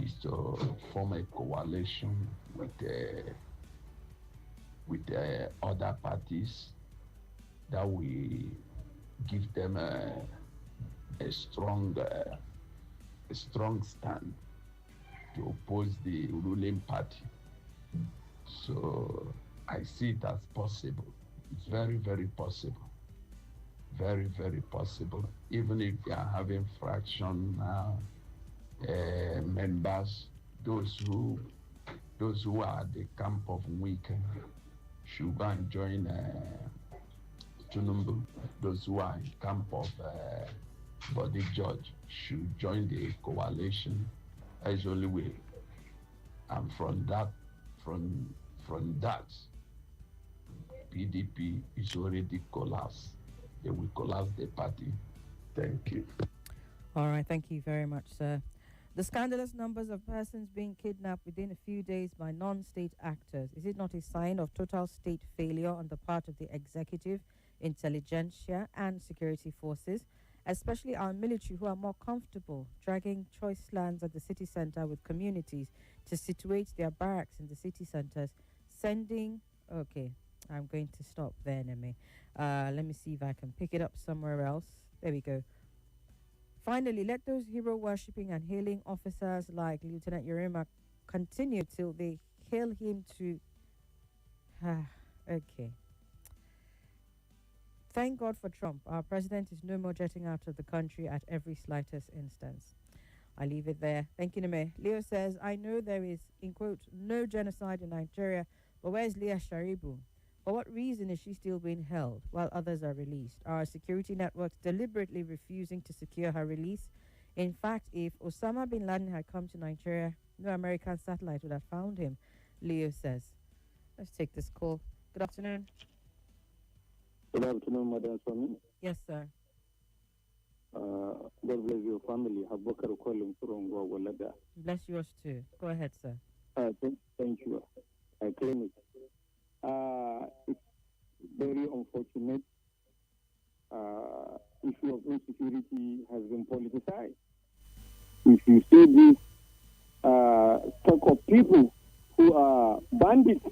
is to form a coalition with other parties that will give them a strong stand to oppose the ruling party. So I see it as possible. It's very, very possible. Very, very possible. Even if they are having fraction members, those who are at the camp of weak should go and join Tunumbu, those who are in camp of Body George should join the coalition. That is the only way. And from that, PDP is already collapsed. They will collapse the party. Thank you. All right, thank you very much, sir. The scandalous numbers of persons being kidnapped within a few days by non-state actors, is it not a sign of total state failure on the part of the executive, intelligentsia, and security forces, especially our military, who are more comfortable dragging choice lands at the city center with communities to situate their barracks in the city centers, sending... Okay, I'm going to stop there, Neme. Let me see if I can pick it up somewhere else. There we go. Finally, let those hero-worshipping and hailing officers like Lieutenant Yerima continue till they hail him to... Okay. Thank God for Trump. Our president is no more jetting out of the country at every slightest instance. I leave it there. Thank you, Neme. Leo says, I know there is, in quote, no genocide in Nigeria, but where's Leah Sharibu? For what reason is she still being held while others are released? Are our security networks deliberately refusing to secure her release? In fact, if Osama bin Laden had come to Nigeria, no American satellite would have found him, Leo says. Let's take this call. Good afternoon. Good afternoon, Madam Somi. Yes, sir. God bless your family. Abubakar calling from Gwagwalada. Bless yours too. Go ahead, sir. Thank you. I claim it. It's very unfortunate. Issue of insecurity has been politicized. If you see this stock of people who are bandits,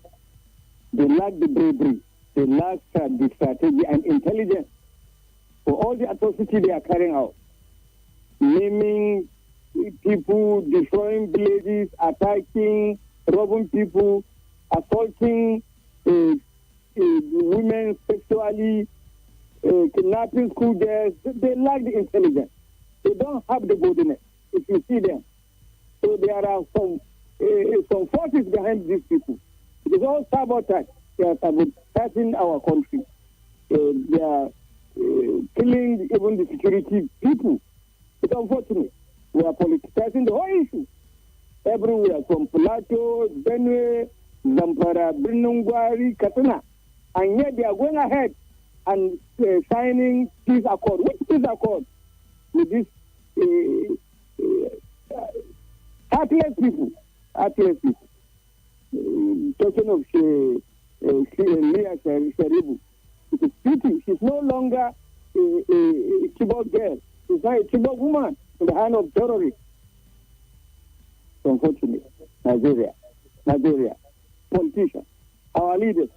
they lack the bravery, they lack the strategy and intelligence for all the atrocity they are carrying out. Naming people, destroying villages, attacking, robbing people, assaulting women sexually, kidnapping school girls. They lack the intelligence. They don't have the boldness if you see them. So there are some forces behind these people. It is all sabotage. They are sabotaging our country. They are killing even the security people. It's unfortunate. We are politicizing the whole issue. Everywhere, from Plateau, Benue, Zamfara, Birnungwari, Katana. And yet they are going ahead and signing peace accord. Which peace accord? With these heartless people. Heartless people. Talking of Leah Sharibu. It's a pity. She's no longer a Chibok girl. She's not a Chibok woman in the hand of terrorists. Unfortunately, Nigeria, politicians, our leaders.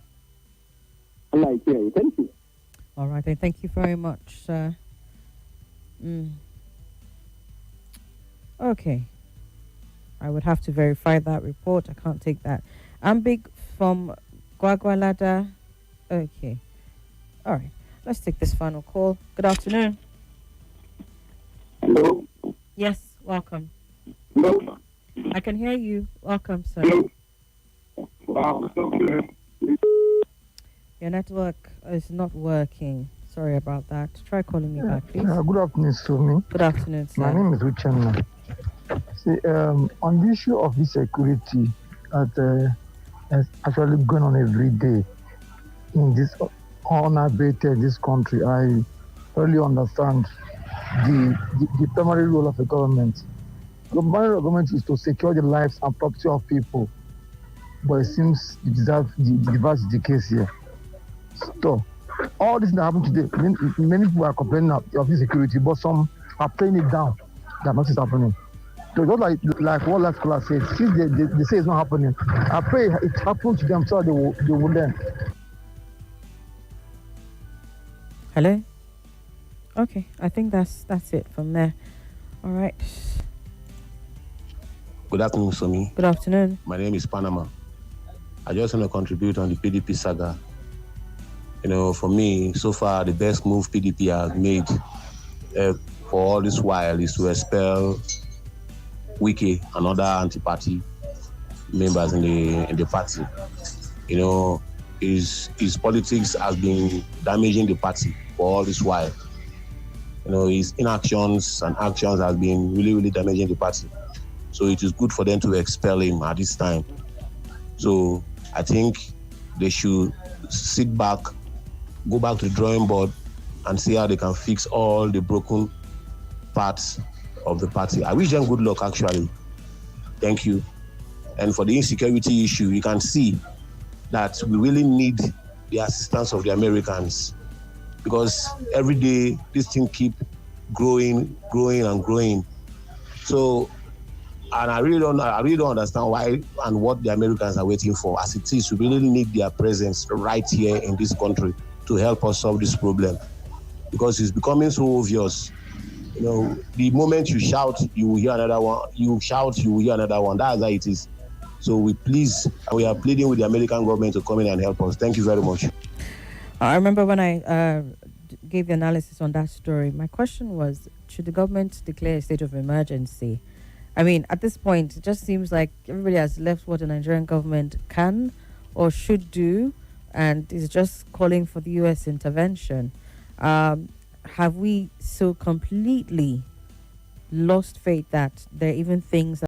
Allah hear you. Thank you. All right, then. Thank you very much, sir. Okay. I would have to verify that report. I can't take that. I'm big from Gwagwalada. Okay. All right. Let's take this final call. Good afternoon. Hello. Yes, welcome. Hello. I can hear you. Welcome, sir. Hello. Wow. Okay. Your network is not working. Sorry about that. Try calling me back, please. Good afternoon, Somi. Good afternoon, sir. My name is Uchenna. See, on the issue of insecurity that is actually going on every day in this unabated this country, I really understand the primary role of the government. The primary role of the government is to secure the lives and property of people, but it seems the reverse is the case here. So, all this that happened today, many people are complaining of insecurity, but some are playing it down that nothing is happening. So just like what last class said, since they say it's not happening, I pray it happens to them so they will learn. Hello? Okay, I think that's it from there. All right. Good afternoon, Somi. Good afternoon. My name is Panama. I just want to contribute on the PDP saga. You know, for me, so far, the best move PDP has made for all this while is to expel Wiki and other anti-party members in the party. You know, his politics has been damaging the party for all this while. His inactions and actions has been really, really damaging the party. So it is good for them to expel him at this time. So I think they should sit back, go back to the drawing board, and see how they can fix all the broken parts of the party. I wish them good luck, actually. Thank you. And for the insecurity issue, you can see that we really need the assistance of the Americans, because every day this thing keep growing and growing. So, and I really don't understand why and what the Americans are waiting for. As it is, we really need their presence right here in this country to help us solve this problem, because it's becoming so obvious. The moment you shout, you will hear another one. You shout, you will hear another one. That's how it is. So we are pleading with the American government to come in and help us. Thank you very much. I remember when I gave the analysis on that story, my question was, should the government declare a state of emergency? I mean, at this point, it just seems like everybody has left what the Nigerian government can or should do, and is just calling for the U.S. intervention. Have we so completely lost faith that there are even things